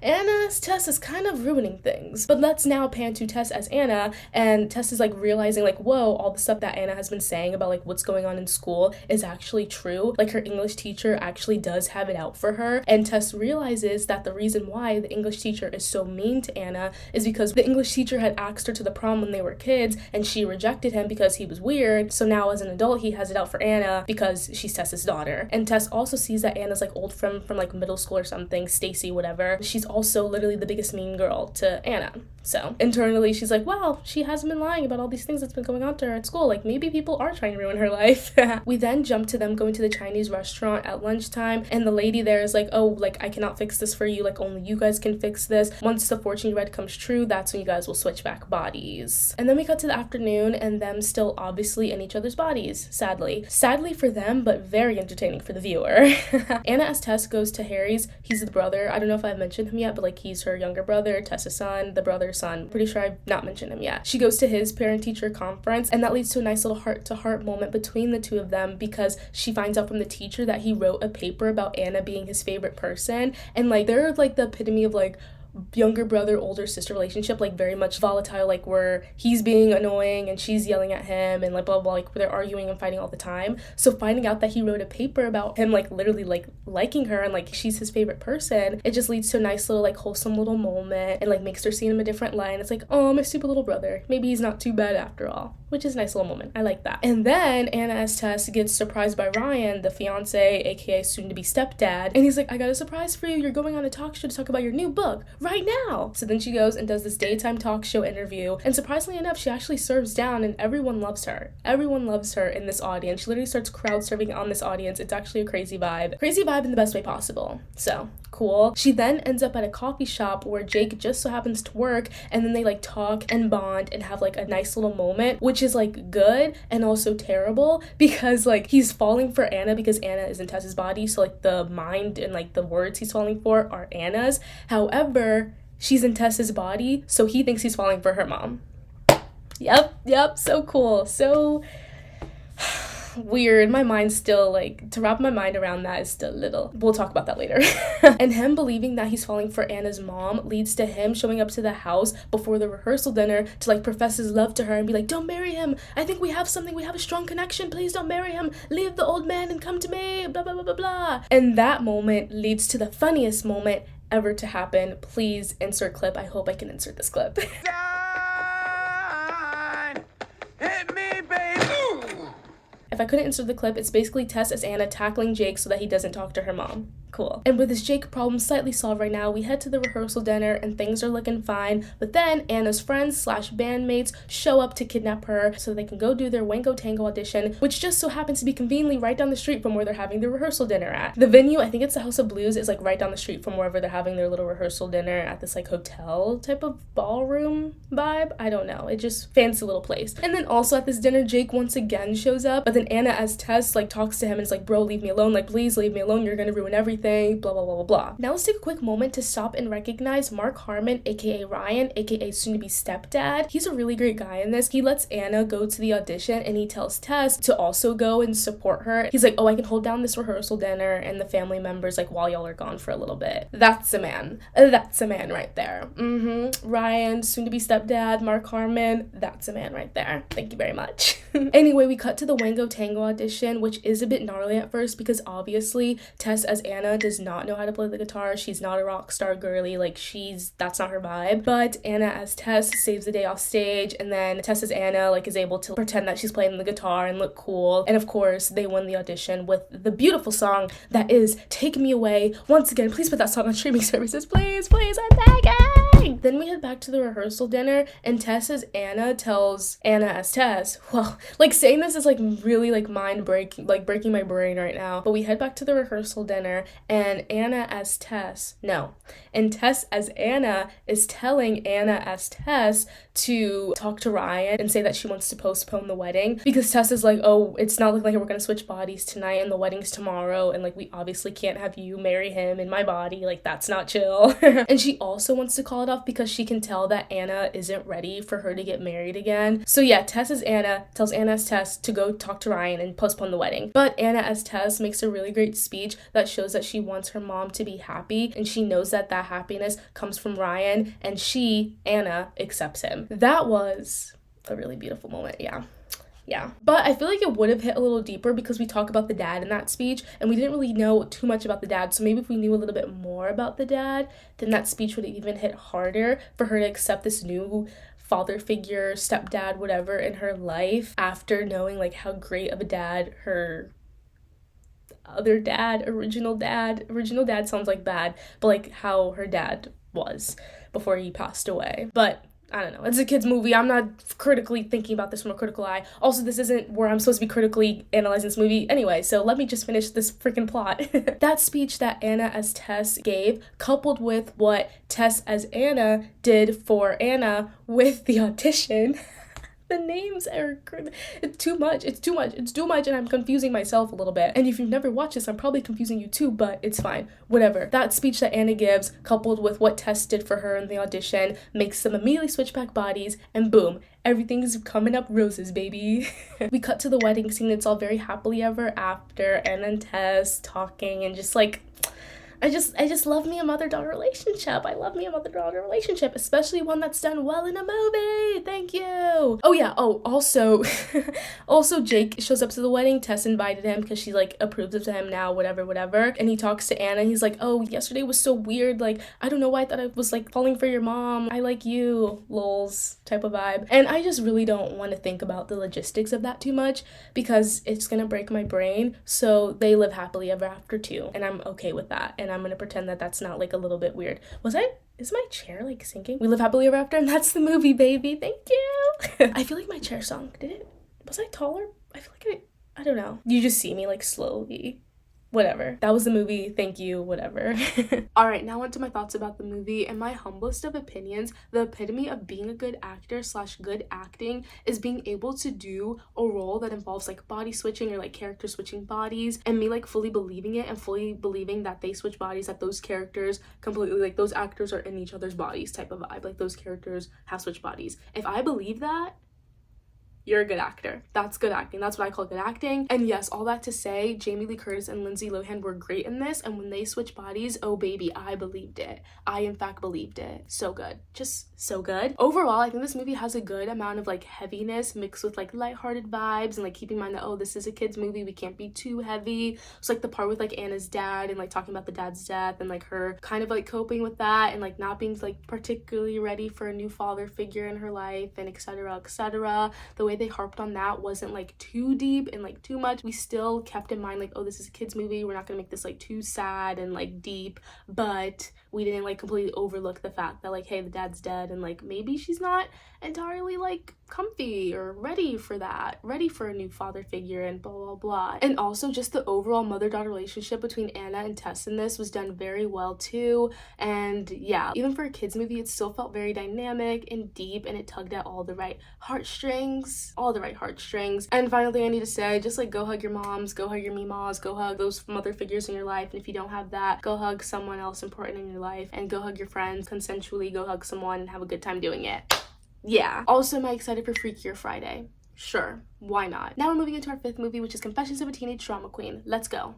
Anna's Tess is kind of ruining things. But let's now pan to Tess as Anna, and Tess is like realizing like, whoa, all the stuff that Anna has been saying about like what's going on in school is actually true. Like her English teacher actually does have it out for her, and Tess realizes that the reason why the English teacher is so mean to Anna is because the English teacher had asked her to the prom when they were kids, and she rejected him because he was weird. So now as an adult he has it out for Anna because she's Tess's daughter. And Tess also sees that Anna's like old friend from like middle school or something, Stacy, whatever. She's also literally the biggest mean girl to Anna. So internally she's like, wow, she hasn't been lying about all these things that's been going on to her at school. Like maybe people are trying to ruin her life. We then jump to them going to the Chinese restaurant at lunchtime, and the lady there is like, oh, like I cannot fix this for you, like only you guys can fix this. Once the fortune you read comes true, that's when you guys will switch back bodies. And then we cut to the afternoon and them still obviously in each other's bodies, sadly for them, but very entertaining for the viewer. Anna as Tess goes to Harry's. He's the brother. I don't know if I've mentioned him yet, but like he's her younger brother, Tessa's son, the brother's son. Pretty sure I've not mentioned him yet. She goes to his parent-teacher conference, and that leads to a nice little heart-to-heart moment between the two of them because she finds out from the teacher that he wrote a paper about Anna being his favorite person, and like they're like the epitome of like younger brother older sister relationship, like very much volatile, like where he's being annoying and she's yelling at him and like blah blah, like they're arguing and fighting all the time. So finding out that he wrote a paper about him like literally like liking her and like she's his favorite person, it just leads to a nice little like wholesome little moment and like makes her see him a different light. And it's like, oh, my stupid little brother, maybe he's not too bad after all, which is a nice little moment. I like that. And then Anna as Tess gets surprised by Ryan, the fiance, aka soon to be stepdad, and he's like, I got a surprise for you, you're going on a talk show to talk about your new book right now. So then she goes and does this daytime talk show interview, and surprisingly enough, she actually serves down, and everyone loves her. Everyone loves her in this audience. She literally starts crowd serving on this audience. It's actually a crazy vibe in the best way possible. So cool. She then ends up at a coffee shop where Jake just so happens to work, and then they like talk and bond and have like a nice little moment, which is like good and also terrible because like he's falling for Anna because Anna is in Tess's body, so like the mind and like the words he's falling for are Anna's. However, she's in Tess's body, so he thinks he's falling for her mom. Yep, so cool. So weird. My mind's still like, to wrap my mind around that is still a little, we'll talk about that later. And him believing that he's falling for Anna's mom leads to him showing up to the house before the rehearsal dinner to like profess his love to her and be like, don't marry him, I think we have something, we have a strong connection, please don't marry him, leave the old man and come to me, blah blah blah blah blah. And that moment leads to the funniest moment ever to happen. Please insert clip. I hope I can insert this clip. Hit me, baby. If I couldn't insert the clip, it's basically Tess as Anna tackling Jake so that he doesn't talk to her mom. Cool. And with his Jake problem slightly solved right now, we head to the rehearsal dinner and things are looking fine, but then Anna's friends / bandmates show up to kidnap her so they can go do their Wango Tango audition, which just so happens to be conveniently right down the street from where they're having their rehearsal dinner at. The venue, I think it's the House of Blues, is like right down the street from wherever they're having their little rehearsal dinner at this like hotel type of ballroom vibe. I don't know. It just fancy little place. And then also at this dinner, Jake once again shows up, but then Anna as Tess like talks to him and is like, bro, leave me alone, like please leave me alone, you're gonna ruin everything. everything, blah, blah, blah, blah, blah. Now let's take a quick moment to stop and recognize Mark Harmon, aka Ryan, aka soon-to-be stepdad. He's a really great guy in this. He lets Anna go to the audition and he tells Tess to also go and support her. He's like, oh, I can hold down this rehearsal dinner and the family members like while y'all are gone for a little bit. That's a man. That's a man right there. Ryan, soon-to-be stepdad, Mark Harmon, that's a man right there. Thank you very much. Anyway, we cut to the Wango Tango audition, which is a bit gnarly at first because obviously Tess as Anna does not know how to play the guitar. She's not a rock star girly, like that's not her vibe. But Anna as Tess saves the day off stage, and then Tess as Anna like is able to pretend that she's playing the guitar and look cool. And of course, they won the audition with the beautiful song that is Take Me Away. Once again, please put that song on streaming services, please, I'm begging. Then we head back to the rehearsal dinner, and Tess as Anna tells Anna as Tess, well, like saying this is like really like mind breaking, like breaking my brain right now. But we head back to the rehearsal dinner, and Tess as Anna is telling Anna as Tess to talk to Ryan and say that she wants to postpone the wedding because Tess is like, oh, it's not like we're gonna switch bodies tonight and the wedding's tomorrow, and like we obviously can't have you marry him in my body, like that's not chill. And she also wants to call it off because she can tell that Anna isn't ready for her to get married again. So yeah, Tess as Anna tells Anna as Tess to go talk to Ryan and postpone the wedding. But Anna as Tess makes a really great speech that shows that she wants her mom to be happy, and she knows that that happiness comes from Ryan, and she, Anna, accepts him. That was a really beautiful moment, yeah. But I feel like it would have hit a little deeper because we talk about the dad in that speech, and we didn't really know too much about the dad, so maybe if we knew a little bit more about the dad, then that speech would have even hit harder for her to accept this new father figure, stepdad, whatever, in her life after knowing like how great of a dad her other dad, original dad sounds like bad, but like how her dad was before he passed away. But I don't know, it's a kid's movie. I'm not critically thinking about this from a critical eye. Also, this isn't where I'm supposed to be critically analyzing this movie anyway, so let me just finish this freaking plot. That speech that Anna as Tess gave, coupled with what Tess as Anna did for Anna with the audition, the names are it's too much, and I'm confusing myself a little bit. And if you've never watched this, I'm probably confusing you too, but it's fine, whatever. That speech that Anna gives, coupled with what Tess did for her in the audition, makes them immediately switch back bodies, and boom, everything's coming up roses, baby. We cut to the wedding scene. It's all very happily ever after, Anna and Tess talking, and just like, I just love me a mother-daughter relationship. I love me a mother-daughter relationship, especially one that's done well in a movie. Thank you. Oh yeah, also Jake shows up to the wedding. Tess invited him because she like approves of him now, whatever. And he talks to Anna. He's like, oh, yesterday was so weird. Like, I don't know why I thought I was like falling for your mom. I like you, lols type of vibe. And I just really don't want to think about the logistics of that too much because it's gonna break my brain. So they live happily ever after too, and I'm okay with that. And I'm gonna pretend that that's not like a little bit weird. Is my chair like sinking? We live happily ever after, and that's the movie, baby. Thank you. I feel like my chair sunk. Was I taller? I feel like I don't know. You just see me like slowly. Whatever. That was the movie. Thank you. Whatever. All right, now on to my thoughts about the movie. In my humblest of opinions, the epitome of being a good actor / good acting is being able to do a role that involves like body switching or like character switching bodies, and me like fully believing it and fully believing that they switch bodies, that those characters completely, like those actors are in each other's bodies type of vibe. Like those characters have switched bodies. If I believe that, you're a good actor. That's good acting. That's what I call good acting. And yes, all that to say, Jamie Lee Curtis and Lindsay Lohan were great in this, and when they switched bodies, oh baby, I believed it. I in fact believed it. So good. Just so good. Overall, I think this movie has a good amount of like heaviness mixed with like lighthearted vibes, and like keeping in mind that, oh, this is a kid's movie, we can't be too heavy. So like the part with like Anna's dad and like talking about the dad's death and like her kind of like coping with that and like not being like particularly ready for a new father figure in her life, and etc. The way they harped on that wasn't like too deep and like too much. We still kept in mind like, oh, this is a kid's movie, we're not gonna make this like too sad and like deep, but we didn't like completely overlook the fact that like, hey, the dad's dead and like maybe she's not entirely like comfy or ready for a new father figure and blah blah blah. And also just the overall mother-daughter relationship between Anna and Tess in this was done very well too. And yeah, even for a kids movie, it still felt very dynamic and deep, and it tugged at all the right heartstrings. And finally, I need to say, just like go hug your moms, go hug your meemaws, go hug those mother figures in your life, and if you don't have that, go hug someone else important in your life, and go hug your friends consensually, go hug someone and have a good time doing it. Yeah. Also, am I excited for Freakier Friday? Sure, why not? Now we're moving into our 5th movie, which is Confessions of a Teenage Drama Queen. Let's go.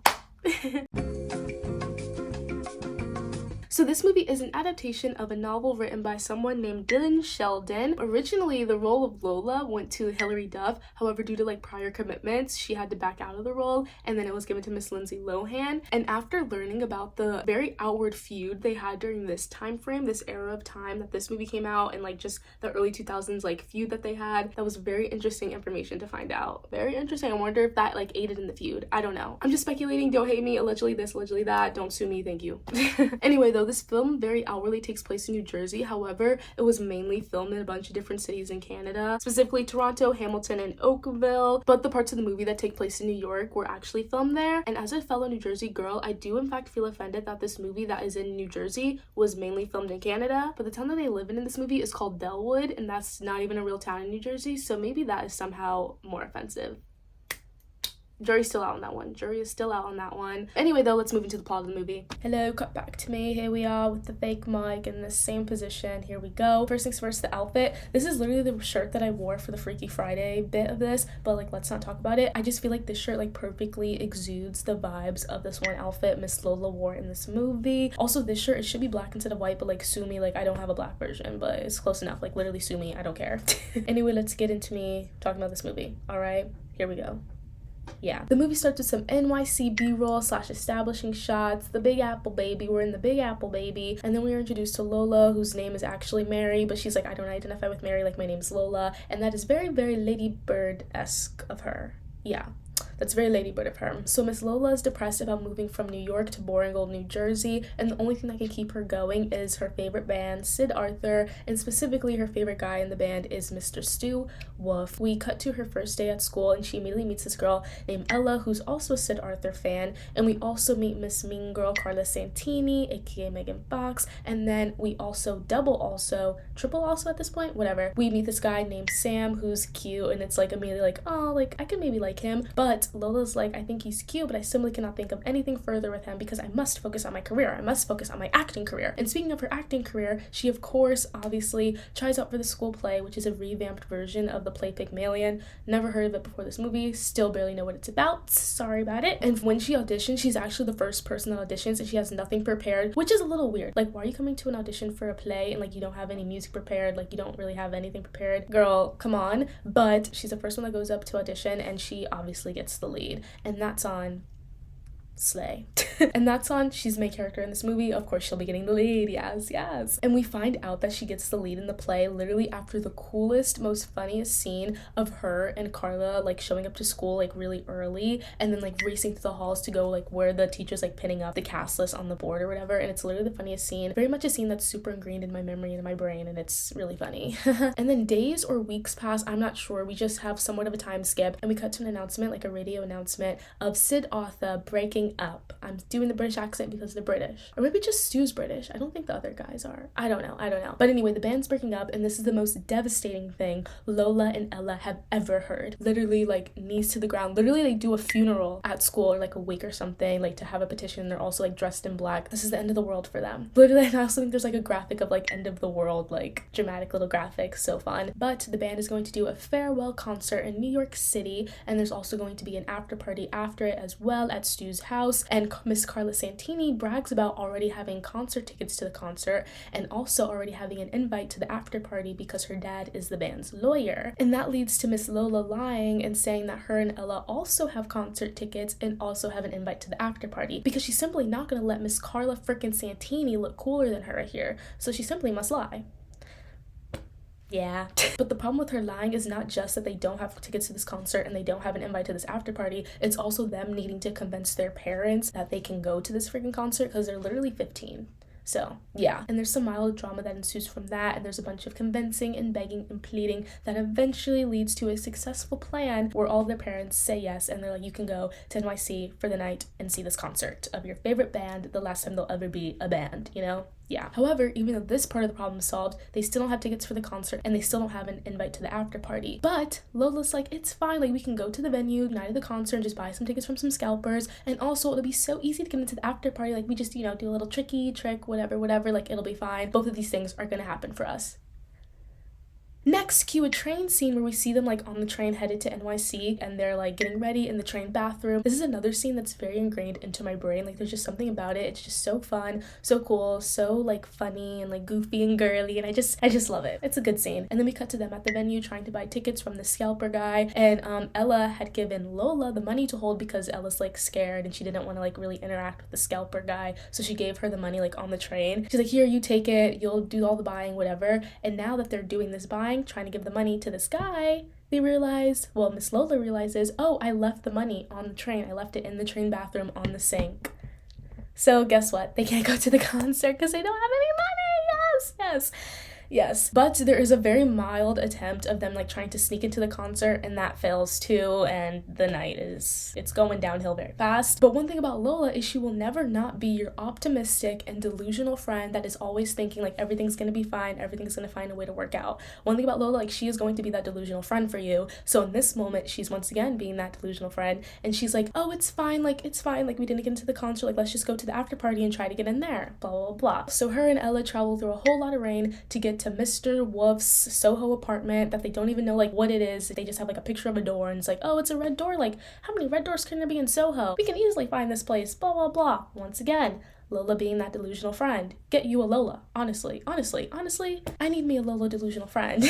So this movie is an adaptation of a novel written by someone named Dylan Sheldon. Originally, the role of Lola went to Hilary Duff. However, due to like prior commitments, she had to back out of the role, and then it was given to Miss Lindsay Lohan. And after learning about the very outward feud they had during this time frame, this era of time that this movie came out, and like just the early 2000s like feud that they had, that was very interesting information to find out. Very interesting. I wonder if that like aided in the feud. I don't know. I'm just speculating. Don't hate me. Allegedly this, allegedly that. Don't sue me. Thank you. Anyway, though, this film very outwardly takes place in New Jersey. However, it was mainly filmed in a bunch of different cities in Canada, specifically Toronto, Hamilton, and Oakville. But the parts of the movie that take place in New York were actually filmed there. And as a fellow New Jersey girl, I do in fact feel offended that this movie that is in New Jersey was mainly filmed in Canada. But the town that they live in this movie is called Delwood, and that's not even a real town in New Jersey. So maybe that is somehow more offensive. Jury's still out on that one. Jury is still out on that one. Anyway, though, let's move into the plot of the movie. Hello, cut back to me. Here we are with the fake mic in the same position. Here we go. First things first, the outfit. This is literally the shirt that I wore for the Freaky Friday bit of this, but like, let's not talk about it. I just feel like this shirt like perfectly exudes the vibes of this one outfit Miss Lola wore in this movie. Also, this shirt, it should be black instead of white, but like, sue me. Like, I don't have a black version, but it's close enough. Like, literally sue me. I don't care. Anyway, let's get into me talking about this movie. All right, here we go. Yeah, the movie starts with some NYC B-roll / establishing shots. The Big Apple baby, we're in the Big Apple baby, and then we are introduced to Lola, whose name is actually Mary, but she's like, I don't identify with Mary, like my name is Lola, and that is very, very Lady Bird-esque of her. Yeah, that's very Lady Bird of her. So Miss Lola is depressed about moving from New York to boring old New Jersey, and the only thing that can keep her going is her favorite band, Sid Arthur, and specifically her favorite guy in the band is Mr. Stu Wolf. We cut to her first day at school, and she immediately meets this girl named Ella, who's also a Sid Arthur fan, and we also meet Miss Mean Girl Carla Santini, aka Megan Fox, and then we also triple also at this point, whatever. We meet this guy named Sam, who's cute, and it's like immediately like, oh, like I can maybe like him, but Lola's like, I think he's cute, but I simply cannot think of anything further with him because I must focus on my career. I must focus on my acting career. And speaking of her acting career, she of course obviously tries out for the school play, which is a revamped version of the play Pygmalion. Never heard of it before this movie, still barely know what it's about, sorry about it. And when she auditions, she's actually the first person that auditions, and she has nothing prepared, which is a little weird. Like, why are you coming to an audition for a play and like you don't have any music prepared, like you don't really have anything prepared? Girl, come on. But she's the first one that goes up to audition, and she obviously gets the lead, and that's on slay. And that's on she's my character in this movie. Of course she'll be getting the lead. Yes. And we find out that she gets the lead in the play literally after the coolest, most funniest scene of her and Carla like showing up to school like really early, and then like racing through the halls to go like where the teacher's like pinning up the cast list on the board or whatever, and it's literally the funniest scene. Very much a scene that's super ingrained in my memory and in my brain, and it's really funny. And then days or weeks pass, I'm not sure, we just have somewhat of a time skip, and we cut to an announcement, like a radio announcement of Sid Arthur breaking up. I'm doing the British accent because they're British, or maybe just Stu's British. I don't think the other guys are. I don't know. But anyway, the band's breaking up, and this is the most devastating thing Lola and Ella have ever heard. Literally, like, knees to the ground. Literally, they do a funeral at school or like a wake or something, like to have a petition. They're also like dressed in black. This is the end of the world for them. Literally, and I also think there's like a graphic of like end of the world, like dramatic little graphic, so fun. But the band is going to do a farewell concert in New York City, and there's also going to be an after party after it as well at Stu's house, and Miss Carla Santini brags about already having concert tickets to the concert and also already having an invite to the after party because her dad is the band's lawyer. And that leads to Miss Lola lying and saying that her and Ella also have concert tickets and also have an invite to the after party because she's simply not going to let Miss Carla frickin' Santini look cooler than her here, so she simply must lie. Yeah. But the problem with her lying is not just that they don't have tickets to this concert and they don't have an invite to this after party, it's also them needing to convince their parents that they can go to this freaking concert because they're literally 15. So yeah, and there's some mild drama that ensues from that, and there's a bunch of convincing and begging and pleading that eventually leads to a successful plan where all their parents say yes, and they're like, you can go to NYC for the night and see this concert of your favorite band, the last time they'll ever be a band, you know? Yeah. However, even though this part of the problem is solved, they still don't have tickets for the concert and they still don't have an invite to the after party. But Lola's like, it's fine, like we can go to the venue the night of the concert and just buy some tickets from some scalpers, and also it'll be so easy to get into the after party, like we just, you know, do a little trick, whatever, like it'll be fine. Both of these things are gonna happen for us. Next, cue a train scene where we see them like on the train headed to NYC, and they're like getting ready in the train bathroom. This is another scene that's very ingrained into my brain. Like there's just something about it. It's just so fun, so cool, so like funny and like goofy and girly, and I just love it. It's a good scene. And then we cut to them at the venue trying to buy tickets from the scalper guy, and Ella had given Lola the money to hold because Ella's like scared and she didn't want to like really interact with the scalper guy, so she gave her the money like on the train. She's like, here, you take it, you'll do all the buying, whatever. And now that they're doing this buying, trying to give the money to this guy, they realize, well, Miss Lola realizes, oh, I left the money on the train. I left it in the train bathroom on the sink. So guess what? They can't go to the concert because they don't have any money. Yes. But there is a very mild attempt of them like trying to sneak into the concert, and that fails too, and the night it's going downhill very fast. But one thing about Lola is she will never not be your optimistic and delusional friend that is always thinking like everything's gonna be fine, everything's gonna find a way to work out. One thing about Lola, like she is going to be that delusional friend for you. So in this moment, she's once again being that delusional friend, and she's like, oh, it's fine, like we didn't get into the concert, like let's just go to the after party and try to get in there, blah blah blah. So her and Ella travel through a whole lot of rain to get to Mr. Wolf's Soho apartment that they don't even know like what it is. They just have like a picture of a door, and it's like, oh, it's a red door. Like, how many red doors can there be in Soho? We can easily find this place, blah blah blah. Once again, Lola being that delusional friend. Get you a Lola. Honestly, I need me a Lola delusional friend.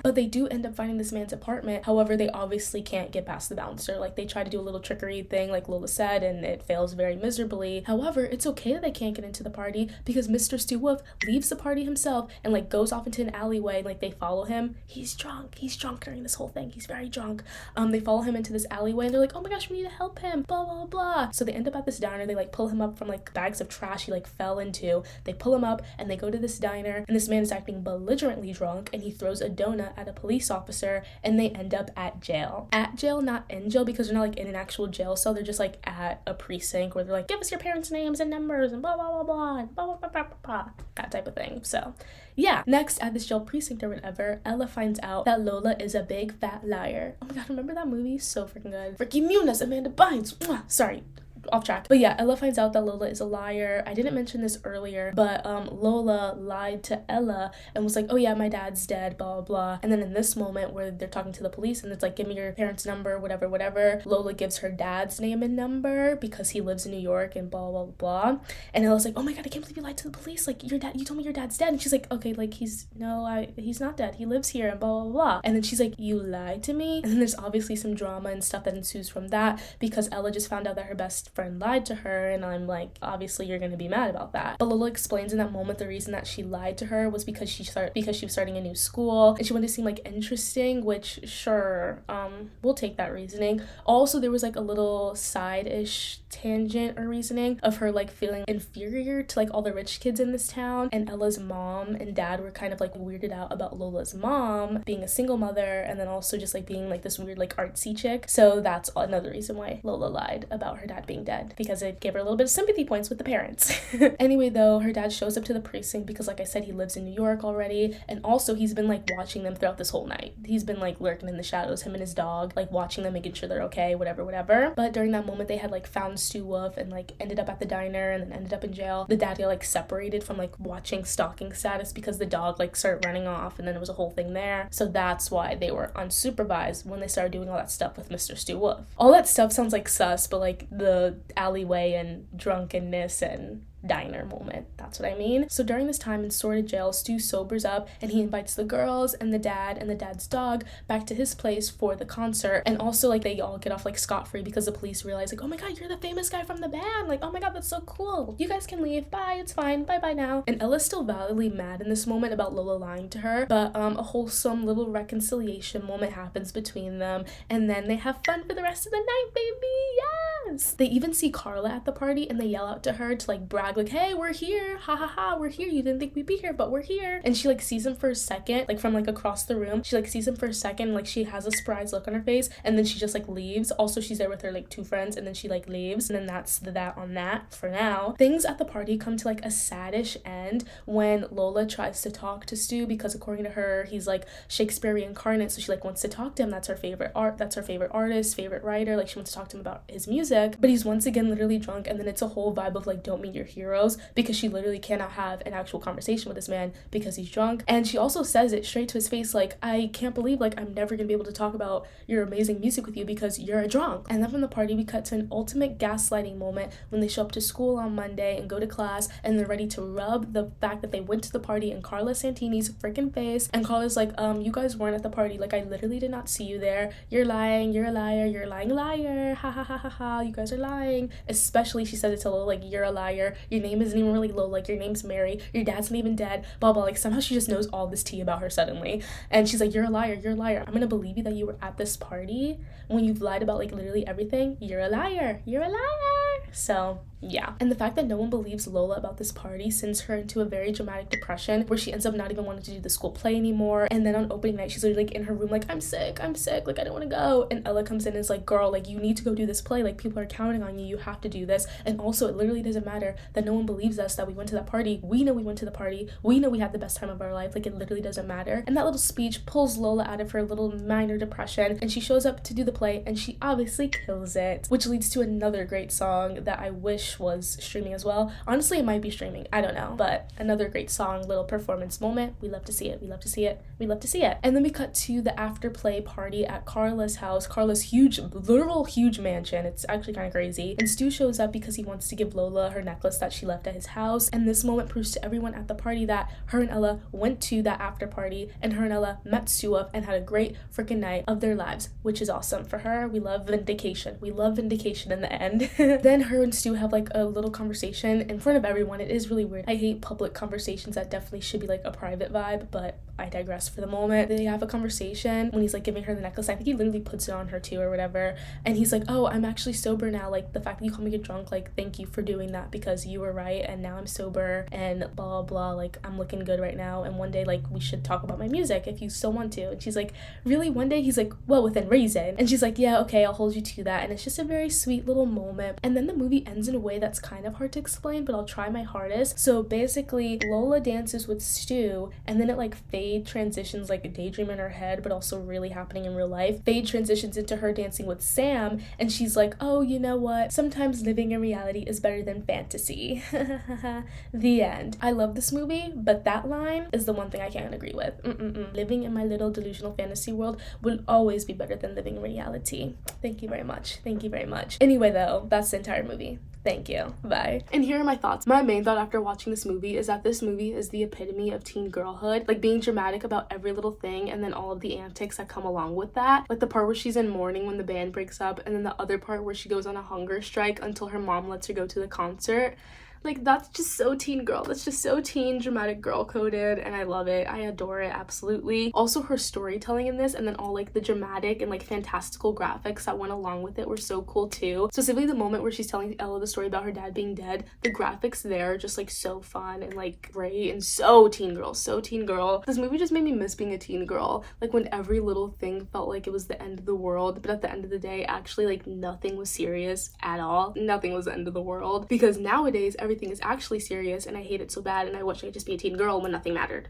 But they do end up finding this man's apartment. However, they obviously can't get past the bouncer. Like they try to do a little trickery thing like Lola said, and it fails very miserably. However, it's okay that they can't get into the party because Mr. Stu Wolf leaves the party himself and like goes off into an alleyway, and like they follow him. He's drunk during this whole thing. He's very drunk. They follow him into this alleyway and they're like, oh my gosh, we need to help him, blah blah blah. So they end up at this diner. They like pull him up from like bags of trash he like fell into. They pull him up and they go to this diner, and this man is acting belligerently drunk, and he throws a donut at a police officer, and they end up at jail. At jail, not in jail, because they're not like in an actual jail cell. They're just like at a precinct where they're like, give us your parents' names and numbers and blah blah blah blah and blah blah blah blah blah, that type of thing. So yeah, next at this jail precinct or whatever, Ella finds out that Lola is a big fat liar. Oh my god, remember that movie? So freaking good. Freaking Muniz, Amanda Bynes. Sorry, off track. But yeah, Ella finds out that Lola is a liar. I didn't mention this earlier, but Lola lied to Ella and was like, oh yeah, my dad's dead, blah blah blah. And then in this moment where they're talking to the police and it's like, give me your parents' number, whatever, Lola gives her dad's name and number because he lives in New York and blah blah blah. And Ella's like, oh my god, I can't believe you lied to the police, like your dad, you told me your dad's dead. And she's like, okay, like he's not dead, he lives here and blah blah blah. And then she's like, you lied to me? And then there's obviously some drama and stuff that ensues from that because Ella just found out that her best friend lied to her, and I'm like, obviously you're gonna be mad about that. But Lola explains in that moment the reason that she lied to her was because she was starting a new school and she wanted to seem like interesting, which sure, we'll take that reasoning. Also, there was like a little side-ish tangent or reasoning of her like feeling inferior to like all the rich kids in this town, and Ella's mom and dad were kind of like weirded out about Lola's mom being a single mother and then also just like being like this weird like artsy chick. So that's another reason why Lola lied about her dad being dead, because it gave her a little bit of sympathy points with the parents. Anyway, though, her dad shows up to the precinct because like I said, he lives in New York already, and also he's been like watching them throughout this whole night. He's been like lurking in the shadows, him and his dog, like watching them, making sure they're okay, whatever. But during that moment, they had like found Stu Wolf and like ended up at the diner and then ended up in jail. The dad got like separated from like watching stalking status because the dog like started running off, and then it was a whole thing there. So that's why they were unsupervised when they started doing all that stuff with Mr. Stu Wolf. All that stuff sounds like sus, but like the alleyway and drunkenness and diner moment, that's what I mean. So during this time in Sordid jail, Stu sobers up and he invites the girls and the dad's dog back to his place for the concert, and also like they all get off like scot-free because the police realize like, oh my god, you're the famous guy from the band, like oh my god, that's so cool, you guys can leave, bye, it's fine, bye now. And Ella's still validly mad in this moment about Lola lying to her, but a wholesome little reconciliation moment happens between them, and then they have fun for the rest of the night, baby. Yes. They even see Carla at the party and they yell out to her to like brag like, hey, we're here, ha ha ha, we're here. You didn't think we'd be here, but we're here. And she like sees him for a second, like from like across the room. She like sees him for a second, like she has a surprised look on her face, and then she just like leaves. Also, she's there with her like 2 friends, and then she like leaves, and then that's that on that for now. Things at the party come to like a saddish end when Lola tries to talk to Stu because according to her, he's like Shakespeare reincarnate, so she like wants to talk to him. That's her favorite artist, favorite writer. Like she wants to talk to him about his music, but he's once again literally drunk, and then it's a whole vibe of like don't meet your heroes because she literally cannot have an actual conversation with this man because he's drunk. And she also says it straight to his face like, I can't believe like I'm never gonna be able to talk about your amazing music with you because you're a drunk. And then from the party we cut to an ultimate gaslighting moment when they show up to school on Monday and go to class, and they're ready to rub the fact that they went to the party in Carla Santini's freaking face. And Carla's like, you guys weren't at the party, like I literally did not see you there, you're lying, you're a liar, you're a lying liar, ha ha ha ha ha, you guys are lying. Especially she said it to Lola, like you're a liar, your name isn't even really Lola, like your name's Mary, your dad's not even dead, blah blah. Like somehow she just knows all this tea about her suddenly, and she's like, you're a liar, you're a liar, I'm gonna believe you that you were at this party when you've lied about like literally everything. You're a liar, you're a liar. So yeah. And the fact that no one believes Lola about this party sends her into a very dramatic depression where she ends up not even wanting to do the school play anymore. And then on opening night, she's literally like in her room like, I'm sick, like I don't want to go. And Ella comes in and is like, girl, like you need to go do this play, like people are counting on you, you have to do this. And also it literally doesn't matter that no one believes us that we went to that party. We know we went to the party, we know we had the best time of our life, like it literally doesn't matter. And that little speech pulls Lola out of her little minor depression, and she shows up to do the play and she obviously kills it, which leads to another great song that I wish was streaming as well. Honestly, it might be streaming, I don't know, but another great song, little performance moment. We love to see it, we love to see it, we love to see it. And then we cut to the after play party at Carla's house, Carla's huge, literal huge mansion. It's actually kind of crazy. And Stu shows up because he wants to give Lola her necklace that she left at his house, and this moment proves to everyone at the party that her and Ella went to that after party, and her and Ella met Stu up and had a great freaking night of their lives, which is awesome for her. We love vindication, we love vindication in the end. Then her and Stu have like a little conversation in front of everyone. It is really weird. I hate public conversations. That definitely should be like a private vibe, but I digress for the moment. They have a conversation when he's like giving her the necklace. I think he literally puts it on her too or whatever, and he's like, oh, I'm actually sober now, like the fact that you called me a drunk, like thank you for doing that because you were right and now I'm sober and blah blah, like I'm looking good right now, and one day like we should talk about my music if you still want to. And she's like, really, one day? He's like, well, within reason. And she's like, yeah, okay, I'll hold you to that. And it's just a very sweet little moment. And then the movie ends in a way that's kind of hard to explain, but I'll try my hardest. So basically Lola dances with Stu, and then it like fade transitions, like a daydream in her head but also really happening in real life. Fade transitions into her dancing with Sam, and she's like, oh, you know what, sometimes living in reality is better than fantasy. The end. I love this movie, but that line is the one thing I can't agree with. Living in my little delusional fantasy world will always be better than living in reality. Thank you very much, thank you very much. Anyway though, that's the entire movie. Thank you. Bye. And here are my thoughts. My main thought after watching this movie is that this movie is the epitome of teen girlhood, like being dramatic about every little thing and then all of the antics that come along with that. Like the part where she's in mourning when the band breaks up, and then the other part where she goes on a hunger strike until her mom lets her go to the concert. Like that's just so teen girl. That's just so teen dramatic girl coded, and I love it. I adore it, absolutely. Also her storytelling in this, and then all like the dramatic and like fantastical graphics that went along with it were so cool too. Specifically the moment where she's telling Ella the story about her dad being dead. The graphics there are just like so fun and like great and so teen girl, so teen girl. This movie just made me miss being a teen girl. Like when every little thing felt like it was the end of the world, but at the end of the day actually like nothing was serious at all. Nothing was the end of the world, because nowadays everything is actually serious and I hate it so bad, and I wish I could just be a teen girl when nothing mattered.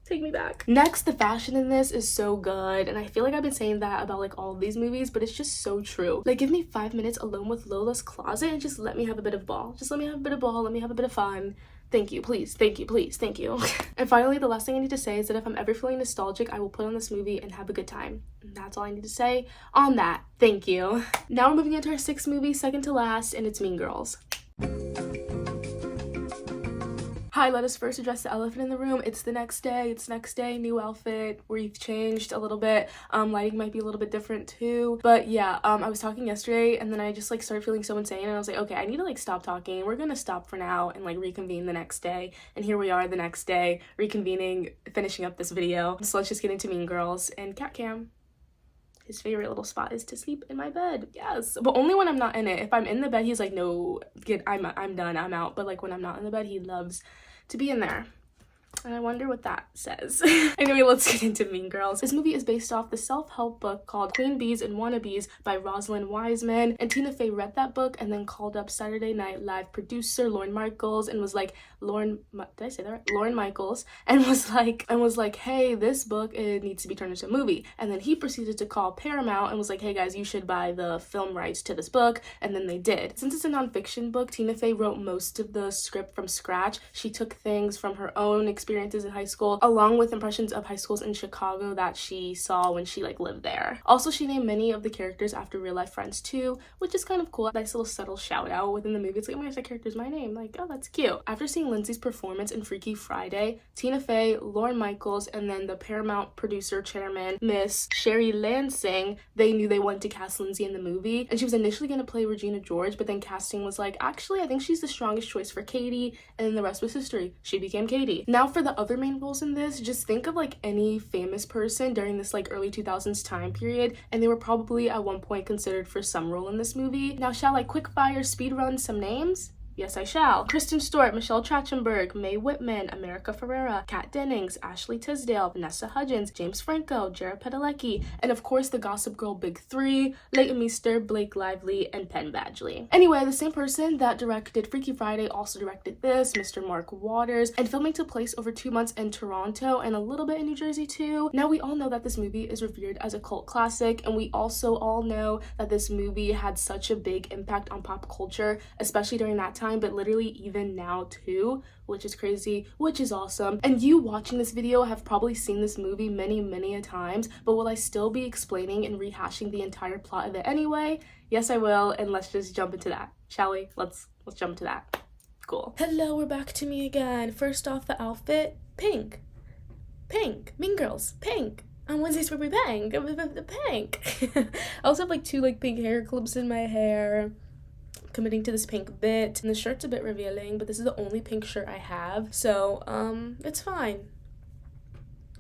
Take me back. Next, the fashion in this is so good, and I feel like I've been saying that about like all of these movies, but it's just so true. Like give me 5 minutes alone with Lola's closet and just let me have a bit of ball. Just let me have a bit of ball, let me have a bit of fun. Thank you, please, thank you, please, thank you. And finally, the last thing I need to say is that if I'm ever feeling nostalgic, I will put on this movie and have a good time. And that's all I need to say on that. Thank you. Now we're moving into our 6th movie, second to last, and it's Mean Girls. Hi, let us first address the elephant in the room. It's the next day. It's next day, new outfit. We've changed a little bit. Lighting might be a little bit different too. But yeah, I was talking yesterday and then I just like started feeling so insane, and I was like, okay, I need to like stop talking. We're gonna stop for now and like reconvene the next day. And here we are the next day, reconvening, finishing up this video. So let's just get into Mean Girls and Cat Cam. his favorite little spot is to sleep in my bed. Yes, but only when I'm not in it. If I'm in the bed, he's like, no, I'm done, I'm out. But like when I'm not in the bed, he loves to be in there. And I wonder what that says. Anyway, let's get into Mean Girls. This movie is based off the self-help book called Queen Bees and Wannabes by Rosalind Wiseman. And Tina Fey read that book and then called up Saturday Night Live producer Lorne Michaels and was like, Lorne Michaels, and was like, hey, this book, it needs to be turned into a movie. And then he proceeded to call Paramount and was like, hey guys, you should buy the film rights to this book. And then they did. Since it's a nonfiction book, Tina Fey wrote most of the script from scratch. She took things from her own experiences in high school, along with impressions of high schools in Chicago that she saw when she like lived there. Also, she named many of the characters after real life friends too, which is kind of cool. Nice little subtle shout out within the movie. It's like, oh my gosh, that character's my name. Like, oh, that's cute. After seeing Lindsay's performance in Freaky Friday, Tina Fey, Lorne Michaels, and then the Paramount producer chairman, Miss Sherry Lansing, they knew they wanted to cast Lindsay in the movie. And she was initially going to play Regina George, but then casting was like, actually, I think she's the strongest choice for Katie, and then the rest was history. She became Katie. Now for the other main roles in this, just think of like any famous person during this like early 2000s time period, and they were probably at one point considered for some role in this movie. Now shall I quick fire speed run some names? Yes, I shall. Kristen Stewart, Michelle Trachtenberg, Mae Whitman, America Ferrera, Kat Dennings, Ashley Tisdale, Vanessa Hudgens, James Franco, Jared Padalecki, and of course the Gossip Girl Big Three, Leighton Meester, Blake Lively, and Penn Badgley. Anyway, the same person that directed Freaky Friday also directed this, Mr. Mark Waters, and filming took place over 2 months in Toronto and a little bit in New Jersey too. Now we all know that this movie is revered as a cult classic, and we also all know that this movie had such a big impact on pop culture, especially during that time, but literally even now too, which is crazy, which is awesome. And you watching this video have probably seen this movie many a times, but will I still be explaining and rehashing the entire plot of it anyway? Yes, I will, and let's just jump into that, shall we? Let's jump into that. Cool. Hello, we're back to me again. First off, the outfit, pink. Mean Girls, pink. On Wednesdays where we bang, pink. I also have like 2 like pink hair clips in my hair, committing to this pink bit, and the shirt's a bit revealing, but this is the only pink shirt I have, so it's fine.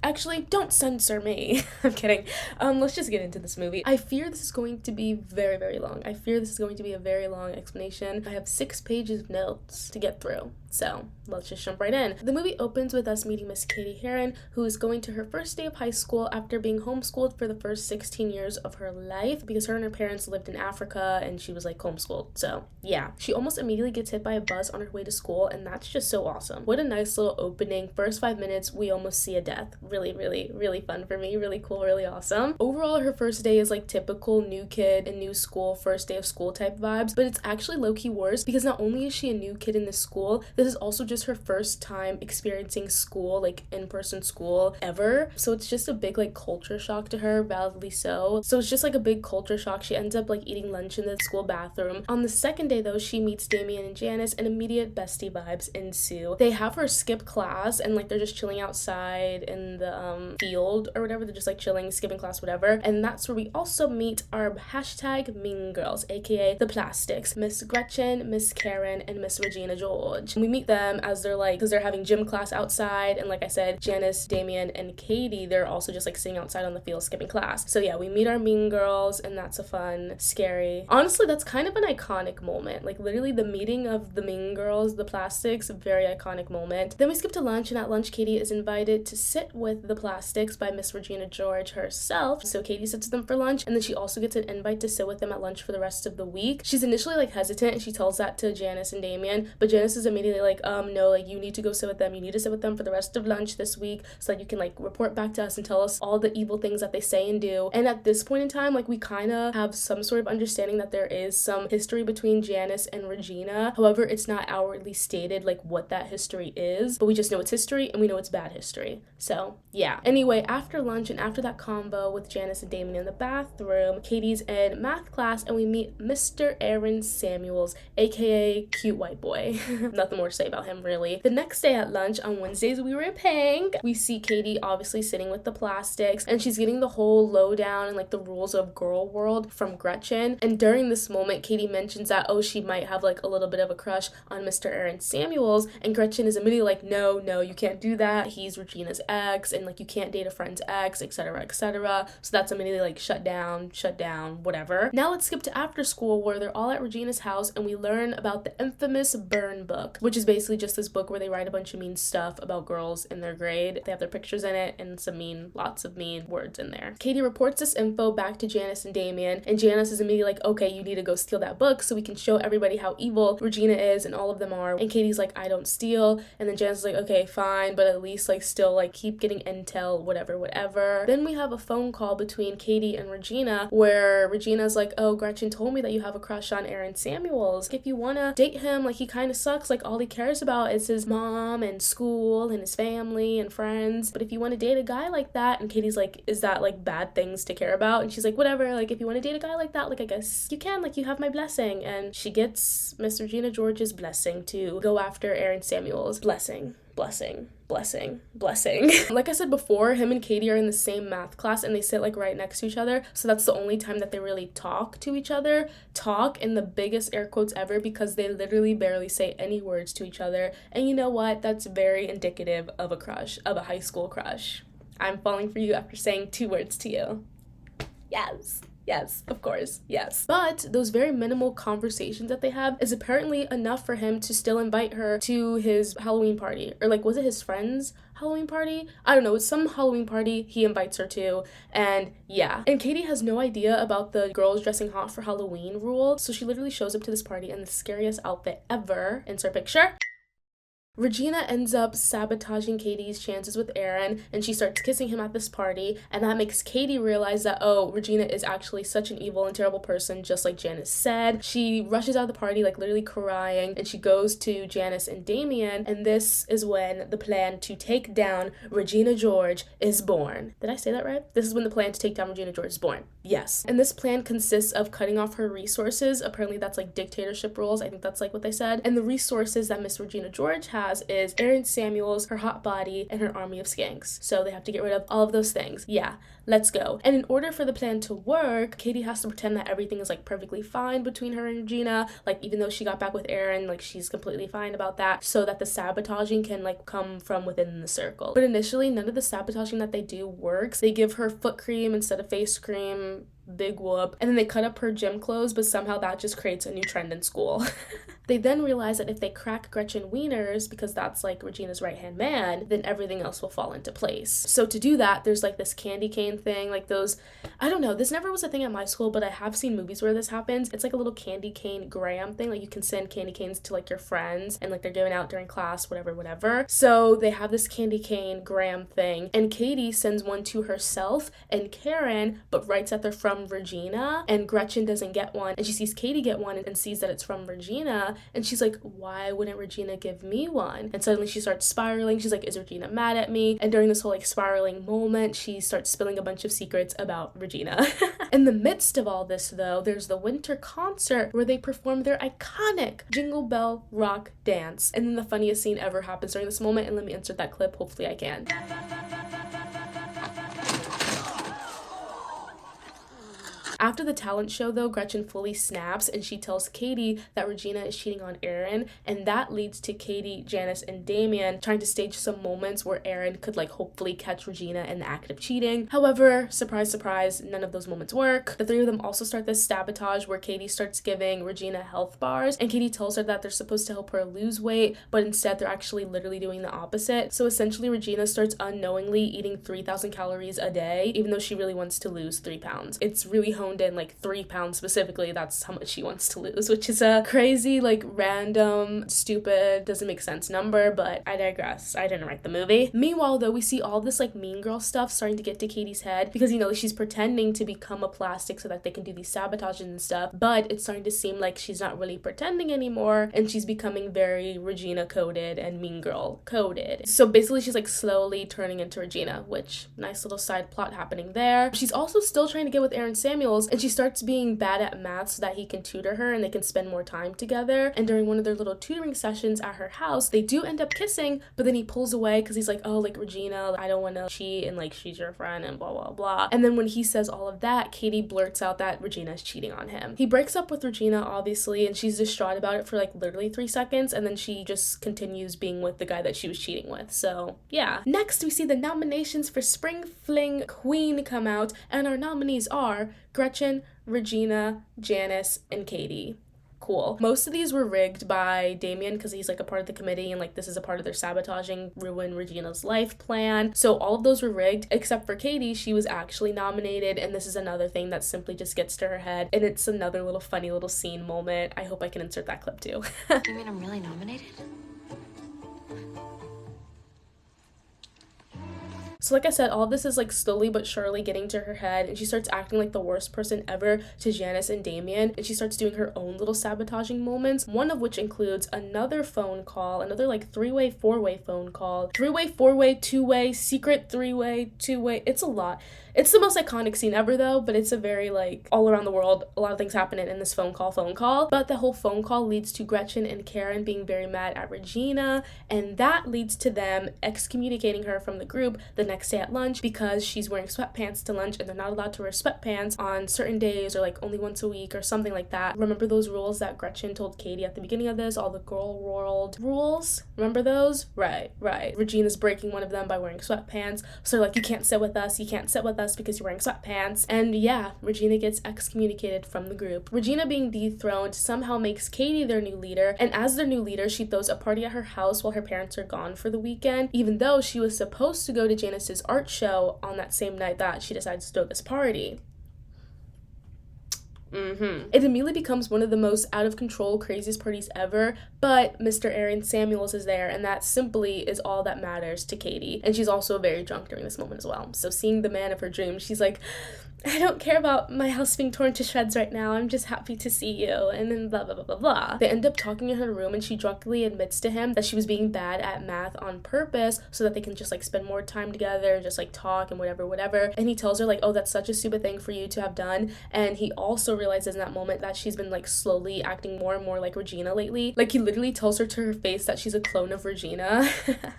Actually, don't censor me. I'm kidding. Let's just get into this movie. I fear this is going to be very long. I fear this is going to be a very long explanation. I have 6 pages of notes to get through, so let's just jump right in. The movie opens with us meeting Miss Katie Heron, who is going to her first day of high school after being homeschooled for the first 16 years of her life because her and her parents lived in Africa and she was like homeschooled. So yeah, she almost immediately gets hit by a bus on her way to school, and that's just so awesome. What a nice little opening. First 5 minutes, we almost see a death. Really fun for me. Really cool, really awesome. Overall, her first day is like typical new kid and new school, first day of school type vibes, but it's actually low-key worse because not only is she a new kid in this school, this is also just her first time experiencing school, like in-person school ever. So it's just a big like culture shock to her, validly so. So it's just like a big culture shock. She ends up like eating lunch in the school bathroom. On the second day though, she meets Damien and Janice and immediate bestie vibes ensue. They have her skip class and like they're just chilling outside in the field or whatever. They're just like chilling, skipping class, whatever. And that's where we also meet our hashtag Mean Girls, aka the Plastics, Miss Gretchen, Miss Karen, and Miss Regina George. And we meet them as they're like, because they're having gym class outside, and like I said, Janice, Damien, and Katie, they're also just like sitting outside on the field skipping class. So yeah, we meet our Mean Girls, and that's a fun, scary, honestly that's kind of an iconic moment. Like literally the meeting of the Mean Girls, the Plastics, very iconic moment. Then we skip to lunch, and at lunch Katie is invited to sit with the Plastics by Miss Regina George herself. So Katie sits with them for lunch, and then she also gets an invite to sit with them at lunch for the rest of the week. She's initially like hesitant, and she tells that to Janice and Damien, but Janice is immediately like, no, like you need to go sit with them. You need to sit with them for the rest of lunch this week so that you can like report back to us and tell us all the evil things that they say and do. And at this point in time, like we kind of have some sort of understanding that there is some history between Janice and Regina. However, it's not outwardly stated like what that history is, but we just know it's history and we know it's bad history. So yeah. Anyway, after lunch and after that combo with Janice and Damien in the bathroom, Katie's in math class and we meet Mr. Aaron Samuels, aka cute white boy. Nothing more to say about him really. The next day at lunch on Wednesdays we were pink, we see Katie obviously sitting with the Plastics, and she's getting the whole lowdown and like the rules of girl world from Gretchen. And during this moment, Katie mentions that, oh, she might have like a little bit of a crush on Mr. Aaron Samuels, and Gretchen is immediately like, no, you can't do that. He's Regina's ex. ex, and like you can't date a friend's ex, etc., etc. So that's immediately like shut down, whatever. Now let's skip to after school, where they're all at Regina's house and we learn about the infamous burn book, which is basically just this book where they write a bunch of mean stuff about girls in their grade. They have their pictures in it and lots of mean words in there. Katie reports this info back to Janice and Damien, and Janice is immediately like, okay, you need to go steal that book so we can show everybody how evil Regina is, and all of them are. And Katie's like, I don't steal. And then Janice is like, okay, fine, but at least like still like keep getting intel, whatever. Then we have a phone call between Katie and Regina where Regina's like, oh, Gretchen told me that you have a crush on Aaron Samuels. If you wanna date him, like he kind of sucks, like all he cares about is his mom and school and his family and friends. But if you want to date a guy like that, and Katie's like, is that like bad things to care about? And she's like, whatever, like if you want to date a guy like that, like I guess you can, like you have my blessing. And she gets Miss Regina George's blessing to go after Aaron Samuels. Blessing. Like I said before, him and Katie are in the same math class and they sit like right next to each other, so that's the only time that they really talk to each other. Talk in the biggest air quotes ever, because they literally barely say any words to each other. And you know what? That's very indicative of a crush, of a high school crush. I'm falling for you after saying 2 words to you. Yes, of course, yes. But those very minimal conversations that they have is apparently enough for him to still invite her to his Halloween party. Or like, was it his friend's Halloween party? I don't know, it's some Halloween party he invites her to, and yeah. And Katie has no idea about the girls dressing hot for Halloween rule, so she literally shows up to this party in the scariest outfit ever. Insert picture. Regina ends up sabotaging Katie's chances with Aaron, and she starts kissing him at this party, and that makes Katie realize that, oh, Regina is actually such an evil and terrible person, just like Janice said. She rushes out of the party, like literally crying, and she goes to Janice and Damien, and this is when the plan to take down Regina George is born. Did I say that right? This is when the plan to take down Regina George is born. Yes. And this plan consists of cutting off her resources. Apparently that's like dictatorship rules. I think that's like what they said. And the resources that Miss Regina George has is Aaron Samuels, her hot body, and her army of skanks. So they have to get rid of all of those things. Yeah, let's go. And in order for the plan to work, Katie has to pretend that everything is like perfectly fine between her and Regina. Like even though she got back with Aaron, like she's completely fine about that, so that the sabotaging can like come from within the circle. But initially, none of the sabotaging that they do works. They give her foot cream instead of face cream. Big whoop. And then they cut up her gym clothes, but somehow that just creates a new trend in school. They then realize that if they crack Gretchen Wieners, because that's like Regina's right-hand man, then everything else will fall into place. So to do that, there's like this candy cane thing, like those, I don't know, this never was a thing at my school, but I have seen movies where this happens. It's like a little candy cane gram thing, like you can send candy canes to like your friends, and like they're given out during class, whatever. So they have this candy cane gram thing, and Katie sends one to herself and Karen, but writes that they're from Regina, and Gretchen doesn't get one, and she sees Katie get one and sees that it's from Regina, and she's like, why wouldn't Regina give me one? And suddenly she starts spiraling. She's like, is Regina mad at me? And during this whole like spiraling moment, she starts spilling a bunch of secrets about Regina. In the midst of all this though, there's the winter concert where they perform their iconic Jingle Bell Rock dance, and then the funniest scene ever happens during this moment, and let me insert that clip, hopefully I can. After the talent show though, Gretchen fully snaps and she tells Katie that Regina is cheating on Aaron, and that leads to Katie, Janice, and Damien trying to stage some moments where Aaron could like hopefully catch Regina in the act of cheating. However, surprise, surprise, none of those moments work. The three of them also start this sabotage where Katie starts giving Regina health bars, and Katie tells her that they're supposed to help her lose weight, but instead they're actually literally doing the opposite. So essentially Regina starts unknowingly eating 3,000 calories a day, even though she really wants to lose 3 pounds. It's really honed in, like 3 pounds specifically, that's how much she wants to lose, which is a crazy, like random, stupid, doesn't make sense number, but I digress. I didn't write the movie. Meanwhile though, we see all this like mean girl stuff starting to get to Katie's head, because you know, she's pretending to become a plastic so that they can do these sabotages and stuff, but it's starting to seem like she's not really pretending anymore, and she's becoming very Regina coded and mean girl coded. So basically she's like slowly turning into Regina, which nice little side plot happening there. She's also still trying to get with Aaron Samuels, girls, and she starts being bad at math so that he can tutor her and they can spend more time together. And during one of their little tutoring sessions at her house, they do end up kissing, but then he pulls away because he's like, oh, like, Regina, I don't want to cheat, and like, she's your friend and blah blah blah. And then when he says all of that, Katie blurts out that Regina is cheating on him. He breaks up with Regina, obviously, and she's distraught about it for like literally 3 seconds, and then she just continues being with the guy that she was cheating with. So yeah. Next, we see the nominations for Spring Fling Queen come out, and our nominees are Gretchen, Regina, Janice, and Katie. Cool. Most of these were rigged by Damien because he's like a part of the committee, and like this is a part of their sabotaging ruin Regina's life plan. So all of those were rigged except for Katie. She was actually nominated, and this is another thing that simply just gets to her head, and it's another little funny little scene moment. I hope I can insert that clip too. You mean I'm really nominated? So like I said, all of this is like slowly but surely getting to her head, and she starts acting like the worst person ever to Janice and Damien, and she starts doing her own little sabotaging moments, one of which includes another phone call, another like 3-way, 4-way phone call, 3-way, 4-way, 2-way, secret 3-way, 2-way. It's a lot. It's the most iconic scene ever though, but it's a very like all around the world, a lot of things happening in this phone call. But the whole phone call leads to Gretchen and Karen being very mad at Regina, and that leads to them excommunicating her from the group the next day at lunch because she's wearing sweatpants to lunch, and they're not allowed to wear sweatpants on certain days or like only once a week or something like that. Remember those rules that Gretchen told Katie at the beginning of this, all the girl world rules? Remember those? Right. Regina's breaking one of them by wearing sweatpants, so they're like, you can't sit with us because you're wearing sweatpants. And yeah, Regina gets excommunicated from the group. Regina being dethroned somehow makes Katie their new leader, and as their new leader, she throws a party at her house while her parents are gone for the weekend, even though she was supposed to go to Janice's art show on that same night that she decides to throw this party. It immediately becomes one of the most out of control, craziest parties ever, but Mr. Aaron Samuels is there, and that simply is all that matters to Katie. And she's also very drunk during this moment as well. So seeing the man of her dreams, she's like, I don't care about my house being torn to shreds right now, I'm just happy to see you, and then blah blah blah blah blah. They end up talking in her room, and she drunkenly admits to him that she was being bad at math on purpose so that they can just like spend more time together and just like talk and whatever. And he tells her like, oh, that's such a stupid thing for you to have done. And he also realizes in that moment that she's been like slowly acting more and more like Regina lately. Like he literally tells her to her face that she's a clone of Regina.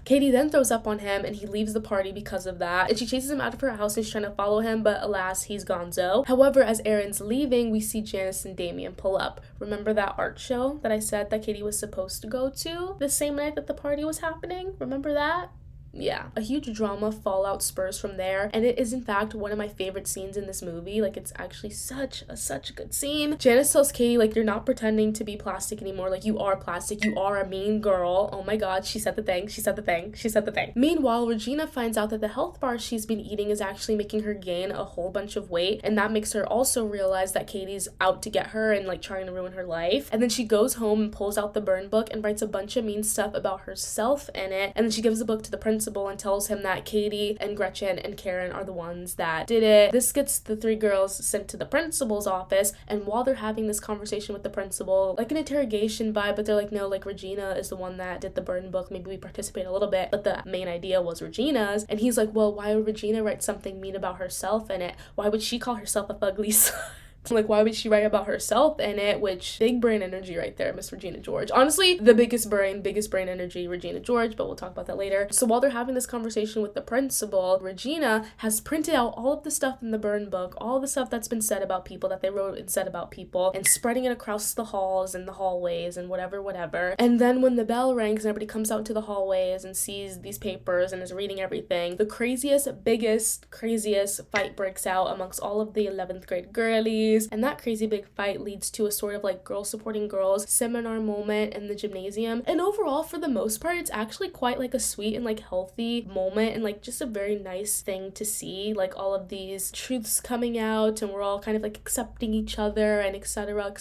Katie then throws up on him, and he leaves the party because of that, and she chases him out of her house and she's trying to follow him, but alas, he's gonzo. However, as Aaron's leaving, we see Janice and Damien pull up. Remember that art show that I said that Katie was supposed to go to the same night that the party was happening? Remember that? Yeah, a huge drama fallout spurs from there, and it is in fact one of my favorite scenes in this movie. Like, it's actually such a good scene. Janice tells Katie, like, you're not pretending to be plastic anymore. Like, you are plastic. You are a mean girl. Oh my god, she said the thing. Meanwhile, Regina finds out that the health bar she's been eating is actually making her gain a whole bunch of weight, and that makes her also realize that Katie's out to get her and like trying to ruin her life. And then she goes home and pulls out the burn book and writes a bunch of mean stuff about herself in it, and then she gives the book to the principal and tells him that Katie and Gretchen and Karen are the ones that did it. This gets the 3 girls sent to the principal's office, and while they're having this conversation with the principal, like an interrogation vibe, but they're like, no, like Regina is the one that did the burn book, maybe we participate a little bit, but the main idea was Regina's. And he's like, well, why would Regina write something mean about herself in it? Why would she call herself a fugly slut? Like, why would she write about herself in it? Which, big brain energy right there, Miss Regina George. Honestly, the biggest brain energy, Regina George, but we'll talk about that later. So while they're having this conversation with the principal, Regina has printed out all of the stuff in the burn book, all the stuff that's been said about people, that they wrote and said about people, and spreading it across the halls and the hallways and whatever. And then when the bell rings and everybody comes out into the hallways and sees these papers and is reading everything, the craziest fight breaks out amongst all of the 11th grade girlies. And that crazy big fight leads to a sort of like girls supporting girls seminar moment in the gymnasium. And overall, for the most part, it's actually quite like a sweet and like healthy moment, and like just a very nice thing to see, like all of these truths coming out, and we're all kind of like accepting each other and etc,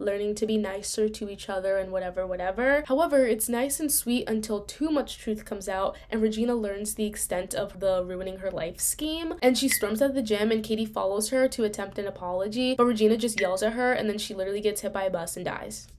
learning to be nicer to each other and whatever. However, it's nice and sweet until too much truth comes out and Regina learns the extent of the ruining her life scheme, and she storms out of the gym, and Katie follows her to attempt an apology, but Regina just yells at her, and then she literally gets hit by a bus and dies.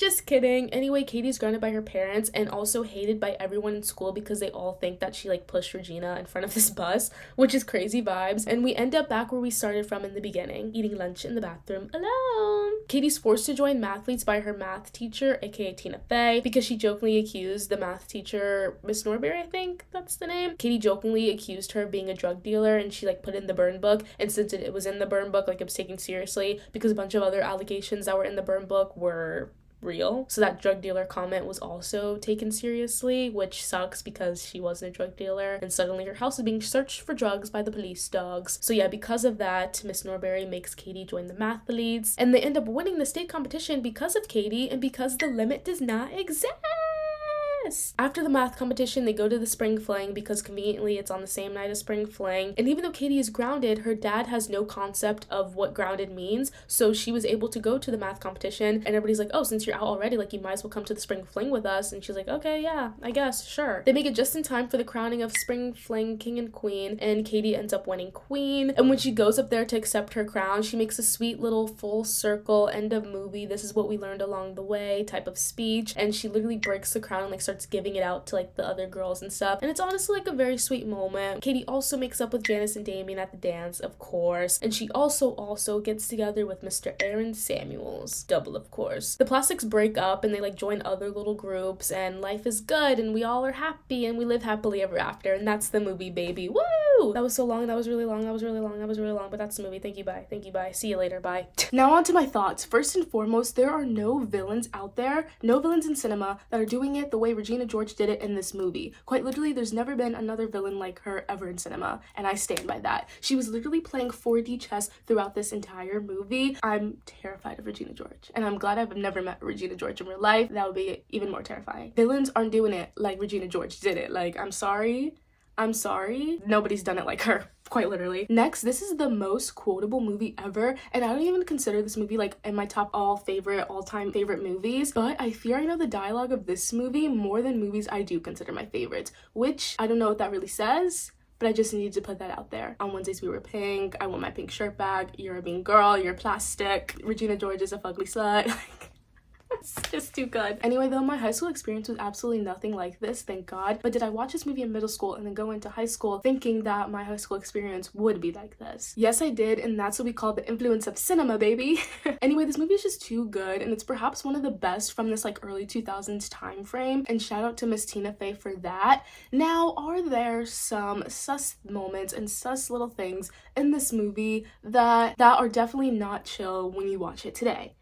Just kidding. Anyway, Katie's grounded by her parents and also hated by everyone in school because they all think that she like pushed Regina in front of this bus, which is crazy vibes. And we end up back where we started from in the beginning, eating lunch in the bathroom alone. Katie's forced to join mathletes by her math teacher, aka Tina Fey, because she jokingly accused the math teacher, Miss Norbury, I think that's the name. Katie jokingly accused her of being a drug dealer, and she like put it in the burn book, and since it was in the burn book, like it was taken seriously because a bunch of other allegations that were in the burn book were real. So that drug dealer comment was also taken seriously, which sucks because she wasn't a drug dealer and suddenly her house is being searched for drugs by the police dogs. So yeah, because of that, Miss Norbury makes Katie join the mathletes and they end up winning the state competition because of Katie and because the limit does not exist. After the math competition, they go to the spring fling because conveniently it's on the same night as spring fling. And even though Katie is grounded, her dad has no concept of what grounded means. So she was able to go to the math competition and everybody's like, oh, since you're out already, like you might as well come to the spring fling with us. And she's like, okay, yeah, I guess, sure. They make it just in time for the crowning of spring fling king and queen, and Katie ends up winning queen. And when she goes up there to accept her crown, she makes a sweet little full circle end of movie, this is what we learned along the way type of speech. And she literally breaks the crown and like starts giving it out to like the other girls and stuff, and it's honestly like a very sweet moment. Katie also makes up with Janice and Damien at the dance, of course, and she also gets together with Mr. Aaron Samuels, double of course. The plastics break up and they like join other little groups and life is good and we all are happy and we live happily ever after, and that's the movie, baby. Woo! That was so long, that was really long, but that's the movie. Thank you, bye, see you later, bye. Now on to my thoughts. First and foremost, there are no villains out there, no villains in cinema that are doing it the way Regina George did it in this movie. Quite literally, there's never been another villain like her ever in cinema, and I stand by that. She was literally playing 4D chess throughout this entire movie. I'm terrified of Regina George, and I'm glad I've never met Regina George in real life. That would be even more terrifying. Villains aren't doing it like Regina George did it. Like, I'm sorry. Nobody's done it like her, quite literally. Next, this is the most quotable movie ever, and I don't even consider this movie like in my top all-time favorite movies, but I fear I know the dialogue of this movie more than movies I do consider my favorites, which I don't know what that really says, but I just needed to put that out there. On Wednesdays we were pink, I want my pink shirt back, you're a mean girl, you're plastic, Regina George is a fugly slut. It's just too good. Anyway, though, my high school experience was absolutely nothing like this, thank God. But did I watch this movie in middle school and then go into high school thinking that my high school experience would be like this? Yes, I did, and that's what we call the influence of cinema, baby. Anyway, this movie is just too good, and it's perhaps one of the best from this like early 2000s time frame, and shout out to Miss Tina Fey for that. Now, are there some sus moments and sus little things in this movie that are definitely not chill when you watch it today?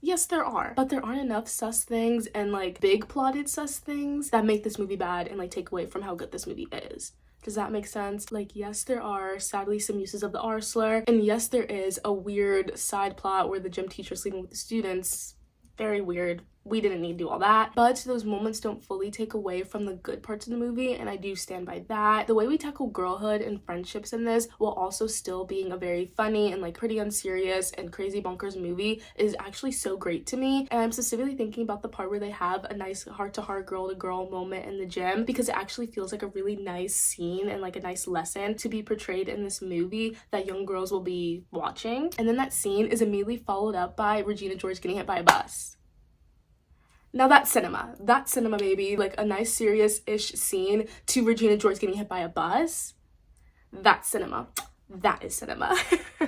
Yes, there are, but there aren't enough sus things and like big plotted sus things that make this movie bad and like take away from how good this movie is. Does that make sense? Like, yes, there are sadly some uses of the R slur, and yes, there is a weird side plot where the gym teacher's sleeping with the students. Very weird. We didn't need to do all that, but those moments don't fully take away from the good parts of the movie, and I do stand by that. The way we tackle girlhood and friendships in this while also still being a very funny and like pretty unserious and crazy bonkers movie is actually so great to me, and I'm specifically thinking about the part where they have a nice heart-to-heart girl-to-girl moment in the gym, because it actually feels like a really nice scene and like a nice lesson to be portrayed in this movie that young girls will be watching. And then that scene is immediately followed up by Regina George getting hit by a bus. Now that's cinema, baby. Like a nice serious-ish scene to Regina George getting hit by a bus. That's cinema. That is cinema.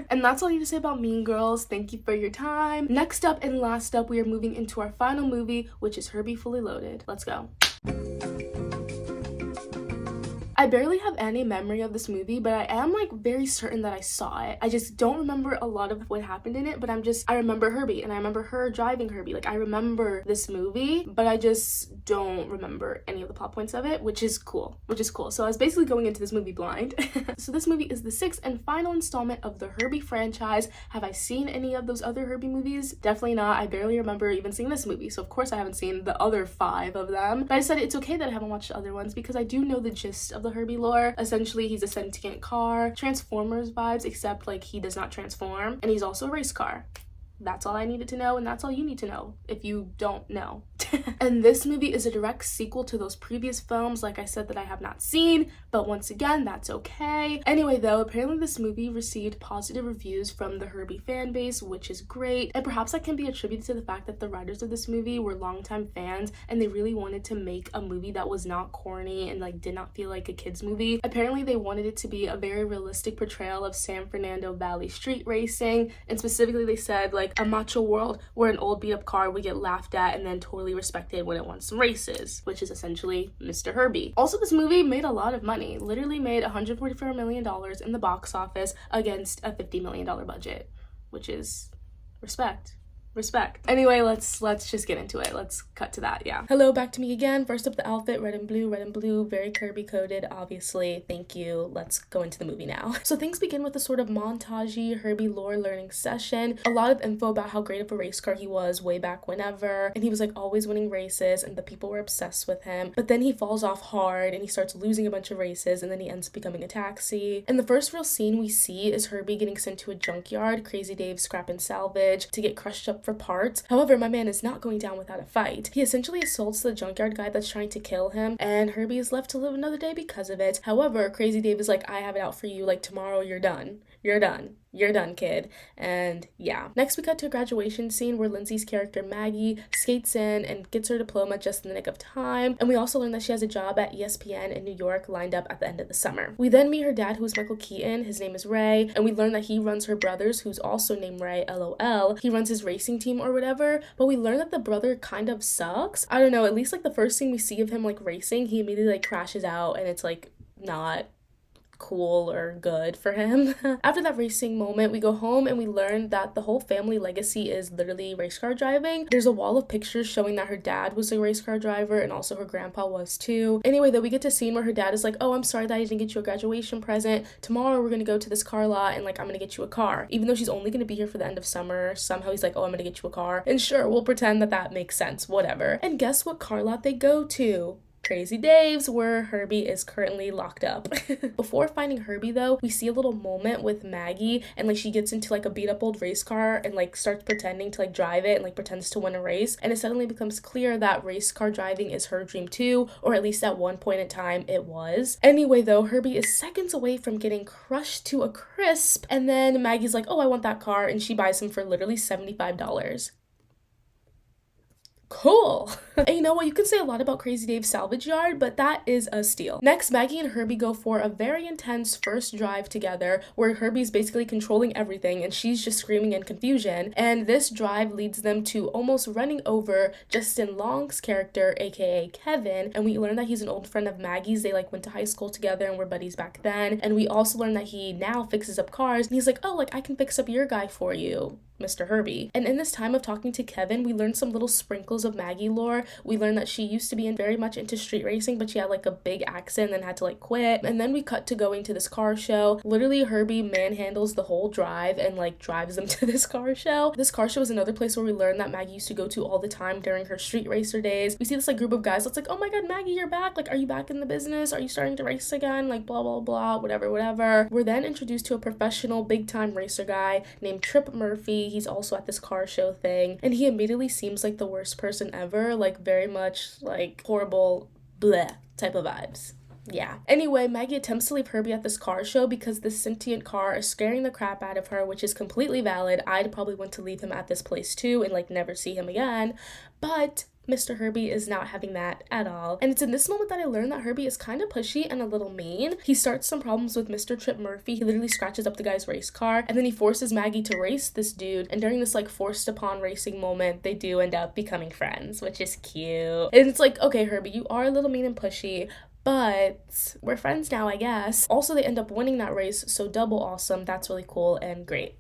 And that's all I need to say about Mean Girls. Thank you for your time. Next up and last up, we are moving into our final movie, which is Herbie Fully Loaded. Let's go. I barely have any memory of this movie, but I am like very certain that I saw it. I just don't remember a lot of what happened in it, but I remember Herbie and I remember her driving Herbie. Like, I remember this movie, but I just don't remember any of the plot points of it, which is cool. So I was basically going into this movie blind. So this movie is the 6th and final installment of the Herbie franchise. Have I seen any of those other Herbie movies? Definitely not. I barely remember even seeing this movie, so of course I haven't seen the other 5 of them. But I decided it's okay that I haven't watched the other ones because I do know the gist of the Herbie lore. Essentially, he's a sentient car, Transformers vibes, except like he does not transform, and he's also a race car. That's all I needed to know, and that's all you need to know if you don't know. And this movie is a direct sequel to those previous films, like I said, that I have not seen, but once again, that's okay. Anyway, though, apparently this movie received positive reviews from the Herbie fan base, which is great, and perhaps that can be attributed to the fact that the writers of this movie were longtime fans, and they really wanted to make a movie that was not corny and like did not feel like a kid's movie. Apparently, they wanted it to be a very realistic portrayal of San Fernando Valley street racing, and specifically they said like a macho world where an old beat up car would get laughed at and then totally respected when it won some races, which is essentially Mr. Herbie. Also, this movie made a lot of money, literally made $144 million in the box office against a $50 million budget, which is respect. Anyway, let's just get into it. Let's cut to that. Yeah, hello, back to me again. First up, the outfit, red and blue, very Kirby coded, obviously. Thank you. Let's go into the movie now. So things begin with a sort of montagey Herbie lore learning session, a lot of info about how great of a race car he was way back whenever, and he was like always winning races and the people were obsessed with him. But then he falls off hard and he starts losing a bunch of races, and then he ends up becoming a taxi. And the first real scene we see is Herbie getting sent to a junkyard, Crazy Dave's scrap and salvage, to get crushed up for parts. However, my man is not going down without a fight. He essentially assaults the junkyard guy that's trying to kill him, and Herbie is left to live another day because of it. However, Crazy Dave is like, I have it out for you, like tomorrow you're done, kid. And yeah. Next we cut to a graduation scene where Lindsay's character Maggie skates in and gets her diploma just in the nick of time, and we also learn that she has a job at ESPN in New York lined up at the end of the summer. We then meet her dad, who is Michael Keaton. His name is Ray, and we learn that he runs her brother's, who's also named Ray, LOL. He runs his racing team or whatever, but we learn that the brother kind of sucks. I don't know, at least like the first scene we see of him like racing, he immediately like crashes out, and it's like not cool or good for him. After that racing moment, we go home and we learn that the whole family legacy is literally race car driving. There's a wall of pictures showing that her dad was a race car driver and also her grandpa was too. Anyway, though, we get to a scene where her dad is like, oh, I'm sorry that I didn't get you a graduation present. Tomorrow we're gonna go to this car lot and like I'm gonna get you a car. Even though she's only gonna be here for the end of summer, somehow he's like, oh, I'm gonna get you a car. And sure, we'll pretend that that makes sense, whatever. And guess what car lot they go to? Crazy Dave's, where Herbie is currently locked up. Before finding Herbie, though, we see a little moment with Maggie, and like she gets into like a beat up old race car and like starts pretending to like drive it and like pretends to win a race, and it suddenly becomes clear that race car driving is her dream too, or at least at one point in time it was. Anyway, though, Herbie is seconds away from getting crushed to a crisp, and then Maggie's like, oh, I want that car, and she buys him for literally $75. Cool. And you know what, you can say a lot about Crazy Dave's salvage yard, but that is a steal. Next, Maggie and Herbie go for a very intense first drive together where Herbie's basically controlling everything and she's just screaming in confusion, and this drive leads them to almost running over Justin Long's character, aka Kevin, and we learn that he's an old friend of Maggie's. They like went to high school together and were buddies back then, and we also learn that he now fixes up cars, and he's like, oh, like I can fix up your guy for you, Mr. Herbie. And in this time of talking to Kevin, we learn some little sprinkles of Maggie lore. We learn that she used to be very much into street racing, but she had like a big accident and then had to like quit. And then we cut to going to this car show. Literally, Herbie manhandles the whole drive and like drives them to this car show. This car show is another place where we learn that Maggie used to go to all the time during her street racer days. We see this like group of guys that's like, oh my god, Maggie, you're back. Like, are you back in the business? Are you starting to race again? Like, blah, blah, blah, whatever. We're then introduced to a professional big time racer guy named Trip Murphy. He's also at this car show thing, and he immediately seems like the worst person ever, like very much like horrible bleh type of vibes. Yeah. Anyway, Maggie attempts to leave Herbie at this car show because this sentient car is scaring the crap out of her, which is completely valid. I'd probably want to leave him at this place too and like never see him again, but Mr. Herbie is not having that at all. And it's in this moment that I learned that Herbie is kind of pushy and a little mean. He starts some problems with Mr. Trip Murphy. He literally scratches up the guy's race car, and then he forces Maggie to race this dude, and during this like forced upon racing moment, they do end up becoming friends, which is cute. And it's like, okay, Herbie, you are a little mean and pushy, but we're friends now, I guess. Also, they end up winning that race, so double awesome. That's really cool and great.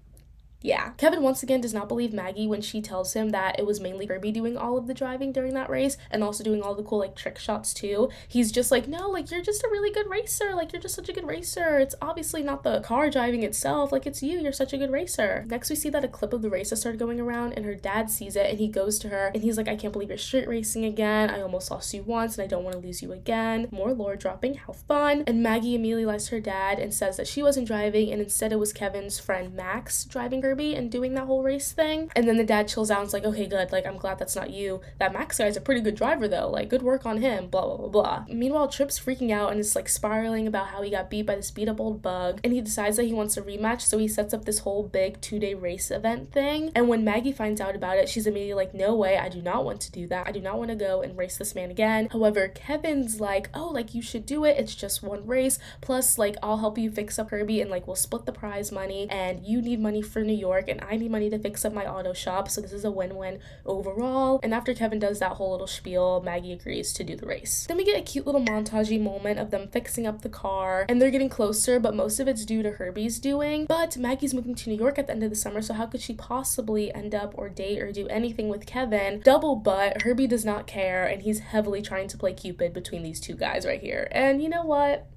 Yeah. Kevin once again does not believe Maggie when she tells him that it was mainly Herbie doing all of the driving during that race and also doing all the cool like trick shots too. He's just like, no, like you're just a really good racer. Like you're just such a good racer. It's obviously not the car driving itself. Like it's you. You're such a good racer. Next we see that a clip of the race has started going around and her dad sees it and he goes to her and he's like, I can't believe you're street racing again. I almost lost you once and I don't want to lose you again. More lore dropping. How fun. And Maggie immediately lies to her dad and says that she wasn't driving and instead it was Kevin's friend Max driving her Herbie and doing that whole race thing. And then the dad chills out and is like, okay, good, like I'm glad that's not you. That Max guy's a pretty good driver though, like good work on him, blah blah blah blah. Meanwhile, Tripp's freaking out and is like spiraling about how he got beat by this beat up old bug, and he decides that he wants a rematch, so he sets up this whole big 2-day race event thing. And when Maggie finds out about it, she's immediately like, no way, I do not want to do that. I do not want to go and race this man again. However, Kevin's like, oh, like you should do it. It's just one race. Plus, like I'll help you fix up Herbie and like we'll split the prize money, and you need money for New York and I need money to fix up my auto shop. So this is a win-win overall. And after Kevin does that whole little spiel, Maggie agrees to do the race. Then we get a cute little montagey moment of them fixing up the car, and they're getting closer, but most of it's due to Herbie's doing. But Maggie's moving to New York at the end of the summer, so how could she possibly end up or date or do anything with Kevin? Double but Herbie does not care, and he's heavily trying to play Cupid between these two guys right here. And you know what?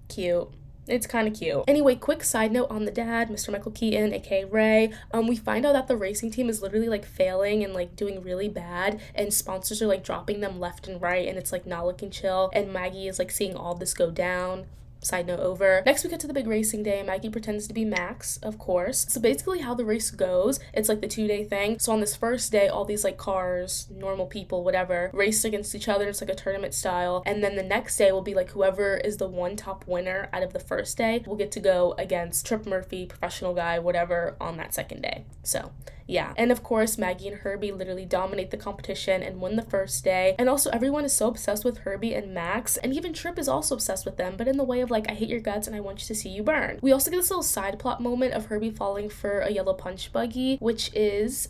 Cute. It's kind of cute. Anyway, quick side note on the dad, Mr. Michael Keaton, aka Ray. We find out that the racing team is literally like failing and like doing really bad, and sponsors are like dropping them left and right, and it's like not looking chill, and Maggie is like seeing all this go down. Side note over. Next we get to the big racing day. Maggie pretends to be Max, of course. So basically how the race goes, it's like the 2-day thing. So on this first day, all these like cars, normal people, whatever, race against each other. It's like a tournament style. And then the next day will be like whoever is the one top winner out of the first day will get to go against Trip Murphy, professional guy, whatever, on that second day. So yeah, and of course Maggie and Herbie literally dominate the competition and win the first day. And also everyone is so obsessed with Herbie and Max, and even Trip is also obsessed with them, but in the way of like, I hate your guts and I want you to see you burn. We also get this little side plot moment of Herbie falling for a yellow punch buggy, which is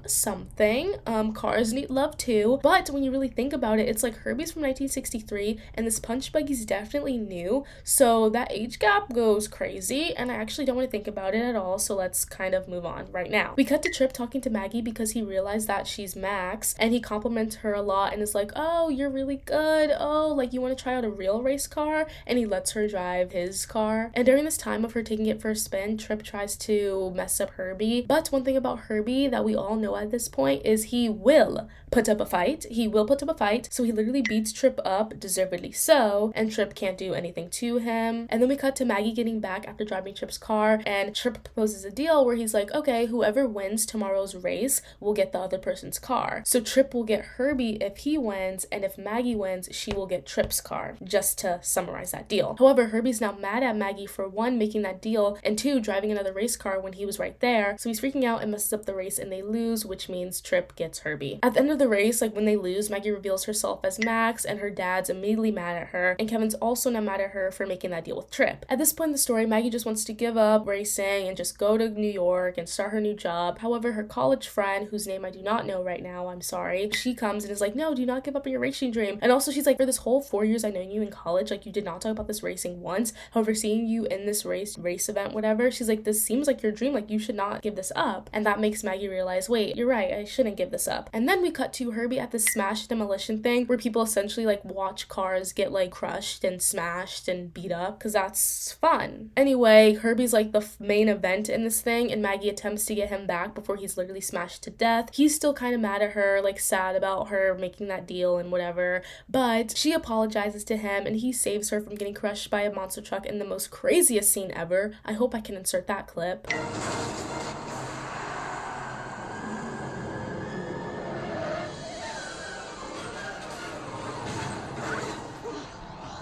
something. Cars need love too. But when you really think about it, it's like Herbie's from 1963 and this punch buggy's definitely new. So that age gap goes crazy, and I actually don't want to think about it at all. So let's kind of move on right now. We cut to Trip talking to Maggie because he realized that she's Max, and he compliments her a lot and is like, oh, you're really good. Oh, like you want to try out a real race car? And he lets her drive his car. And during this time of her taking it for a spin, Trip tries to mess up Herbie. But one thing about Herbie that we all know at this point is he will put up a fight. He will put up a fight. So he literally beats Trip up, deservedly so, and Trip can't do anything to him. And then we cut to Maggie getting back after driving Trip's car, and Trip proposes a deal where he's like, okay, whoever wins tomorrow's race will get the other person's car. So Trip will get Herbie if he wins, and if Maggie wins, she will get Trip's car, just to summarize that deal. However, Herbie's now mad at Maggie for 1, making that deal, and 2, driving another race car when he was right there. So he's freaking out and messes up the race, and they lose, which means Trip gets Herbie. At the end of the race, like when they lose, Maggie reveals herself as Max, and her dad's immediately mad at her, and Kevin's also now mad at her for making that deal with Trip. At this point in the story, Maggie just wants to give up racing and just go to New York and start her new job. However, her college friend, whose name I do not know right now, I'm sorry, she comes and is like, no, do not give up on your racing dream. And also she's like, for this whole 4 years I know you in college, like you did not talk about this racing once. However, seeing you in this race event, whatever, she's like, this seems like your dream, like you should not give this up. And that makes Maggie realize, wait, you're right, I shouldn't give this up. And then we cut to Herbie at this smash demolition thing where people essentially like watch cars get like crushed and smashed and beat up, because that's fun. Anyway, Herbie's like the main event in this thing, and Maggie attempts to get him back before he's literally smashed to death. He's still kind of mad at her, like sad about her making that deal and whatever, but she apologizes to him and he saves her from getting crushed by a monster truck in the most craziest scene ever. I hope I can insert that clip.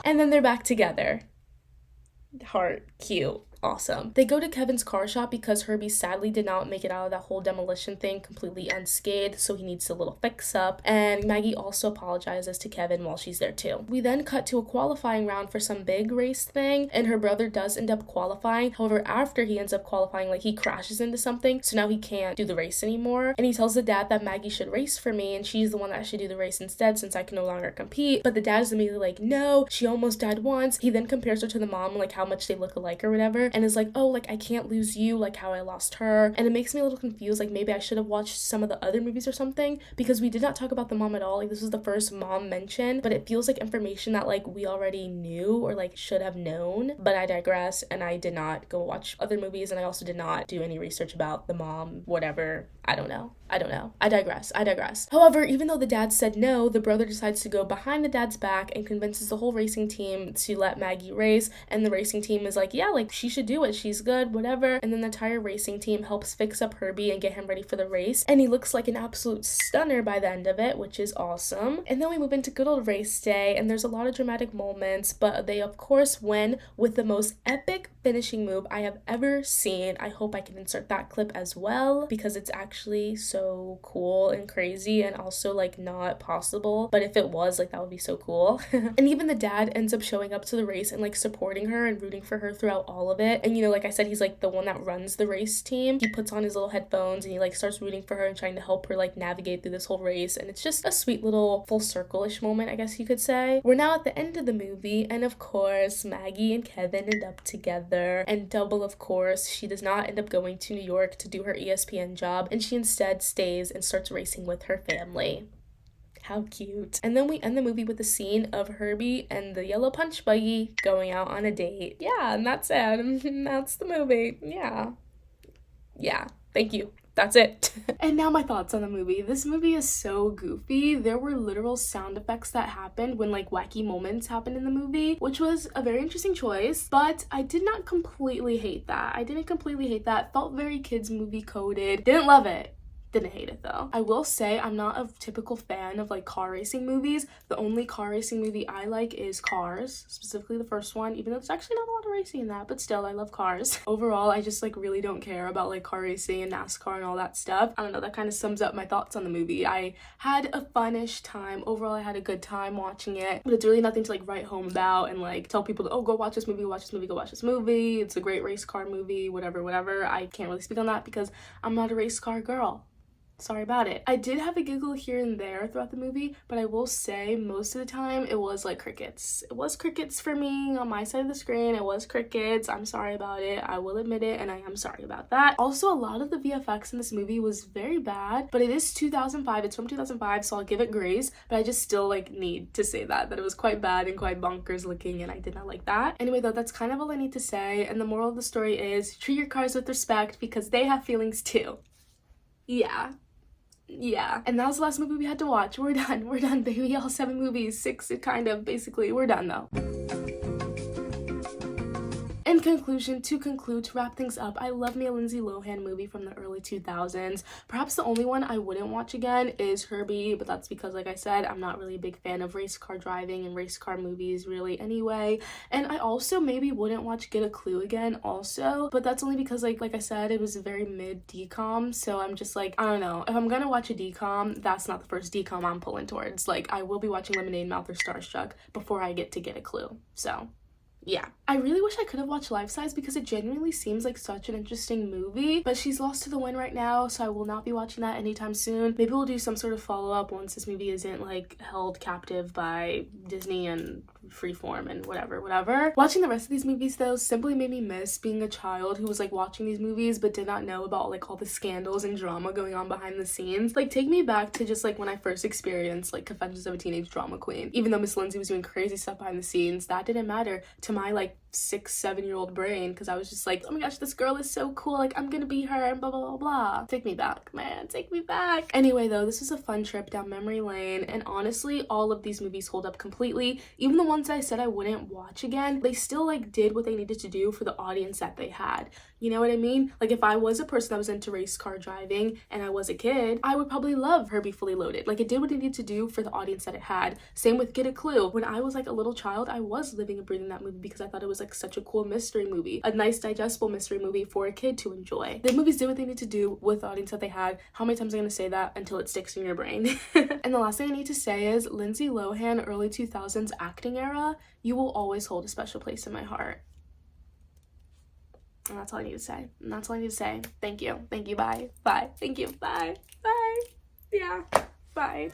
And then they're back together. Heart, cute. Awesome. They go to Kevin's car shop because Herbie sadly did not make it out of that whole demolition thing completely unscathed, so he needs a little fix up, and Maggie also apologizes to Kevin while she's there too. We then cut to a qualifying round for some big race thing, and her brother does end up qualifying. However, after he ends up qualifying, like he crashes into something, so now he can't do the race anymore, and he tells the dad that Maggie should race for me and she's the one that should do the race instead since I can no longer compete. But the dad is immediately like, no, she almost died once. He then compares her to the mom, like how much they look alike or whatever, and is like, oh, like I can't lose you like how I lost her. And it makes me a little confused, like maybe I should have watched some of the other movies or something, because we did not talk about the mom at all. Like this was the first mom mention, but it feels like information that like we already knew or like should have known. But I digress, and I did not go watch other movies, and I also did not do any research about the mom, whatever. I don't know. I digress. However, even though the dad said no, the brother decides to go behind the dad's back and convinces the whole racing team to let Maggie race, and the racing team is like, yeah, like she should should do it. She's good, whatever. And then the entire racing team helps fix up Herbie and get him ready for the race. And he looks like an absolute stunner by the end of it, which is awesome. And then we move into good old race day, and there's a lot of dramatic moments, but they of course win with the most epic finishing move I have ever seen. I hope I can insert that clip as well because it's actually so cool and crazy and also like not possible, but if it was, like, that would be so cool. And even the dad ends up showing up to the race and like supporting her and rooting for her throughout all of it. And you know, like I said, he's like the one that runs the race team. He puts on his little headphones and he like starts rooting for her and trying to help her like navigate through this whole race, and it's just a sweet little full circle-ish moment, I guess you could say. We're now at the end of the movie, and of course Maggie and Kevin end up together, and Double, of course, she does not end up going to New York to do her ESPN job, and she instead stays and starts racing with her family. How cute. And then we end the movie with a scene of Herbie and the yellow punch buggy going out on a date. Yeah, and that's it. That's the movie. Yeah, thank you. That's it. And now my thoughts on the movie. This movie is so goofy. There were literal sound effects that happened when like wacky moments happened in the movie, which was a very interesting choice, but I did not completely hate that. I didn't completely hate that. Felt very kids movie coded. Didn't love it. Didn't hate it though. I will say I'm not a typical fan of like car racing movies. The only car racing movie I like is Cars, specifically the first one, even though there's actually not a lot of racing in that, but still I love Cars. Overall, I just like really don't care about like car racing and NASCAR and all that stuff. I don't know, that kind of sums up my thoughts on the movie. I had a fun-ish time. Overall, I had a good time watching it, but it's really nothing to like write home about and like tell people, oh, go watch this movie, go watch this movie. It's a great race car movie, whatever. I can't really speak on that because I'm not a race car girl. Sorry about it. I did have a giggle here and there throughout the movie, but I will say most of the time it was like crickets. It was crickets for me on my side of the screen. It was crickets. I'm sorry about it. I will admit it, and I am sorry about that. Also, a lot of the VFX in this movie was very bad, but it is 2005. It's from 2005, so I'll give it grace, but I just still like need to say that it was quite bad and quite bonkers looking, and I did not like that. Anyway, though, that's kind of all I need to say, and the moral of the story is treat your cars with respect because they have feelings too. Yeah, and that was the last movie we had to watch. We're done, baby. All 7 movies, 6 kind of, basically. We're done though. In conclusion, to wrap things up, I love me a Lindsay Lohan movie from the early 2000s. Perhaps the only one I wouldn't watch again is Herbie, but that's because, like I said, I'm not really a big fan of race car driving and race car movies really anyway. And I also maybe wouldn't watch Get a Clue again also, but that's only because like I said, it was a very mid DCOM, so I'm just like, I don't know. If I'm gonna watch a DCOM, that's not the first DCOM I'm pulling towards. Like, I will be watching Lemonade Mouth or Starstruck before I get to Get a Clue, so yeah. I really wish I could have watched Life Size because it genuinely seems like such an interesting movie, but she's lost to the wind right now, so I will not be watching that anytime soon. Maybe we'll do some sort of follow-up once this movie isn't like held captive by Disney and freeform and whatever. Watching the rest of these movies though simply made me miss being a child who was like watching these movies but did not know about like all the scandals and drama going on behind the scenes. Like, take me back to just like when I first experienced like Confessions of a Teenage Drama Queen. Even though Miss Lindsay was doing crazy stuff behind the scenes, that didn't matter to my like 6-7-year-old brain, because I was just like, oh my gosh, this girl is so cool, like I'm gonna be her and blah blah blah blah. Take me back, man, take me back. Anyway though, this was a fun trip down memory lane, and honestly all of these movies hold up completely. Even the ones that I said I wouldn't watch again, they still like did what they needed to do for the audience that they had. You know what I mean? Like, if I was a person that was into race car driving and I was a kid, I would probably love Herbie Fully Loaded. Like, it did what it needed to do for the audience that it had. Same with Get a Clue. When I was like a little child, I was living and breathing that movie because I thought it was like such a cool mystery movie, a nice digestible mystery movie for a kid to enjoy. The movies did what they need to do with the audience that they had. How many times am I gonna say that until it sticks in your brain? And the last thing I need to say is Lindsay Lohan early 2000s acting era, you will always hold a special place in my heart. And that's all I need to say. Thank you. Bye. Thank you. Bye. Yeah. Bye.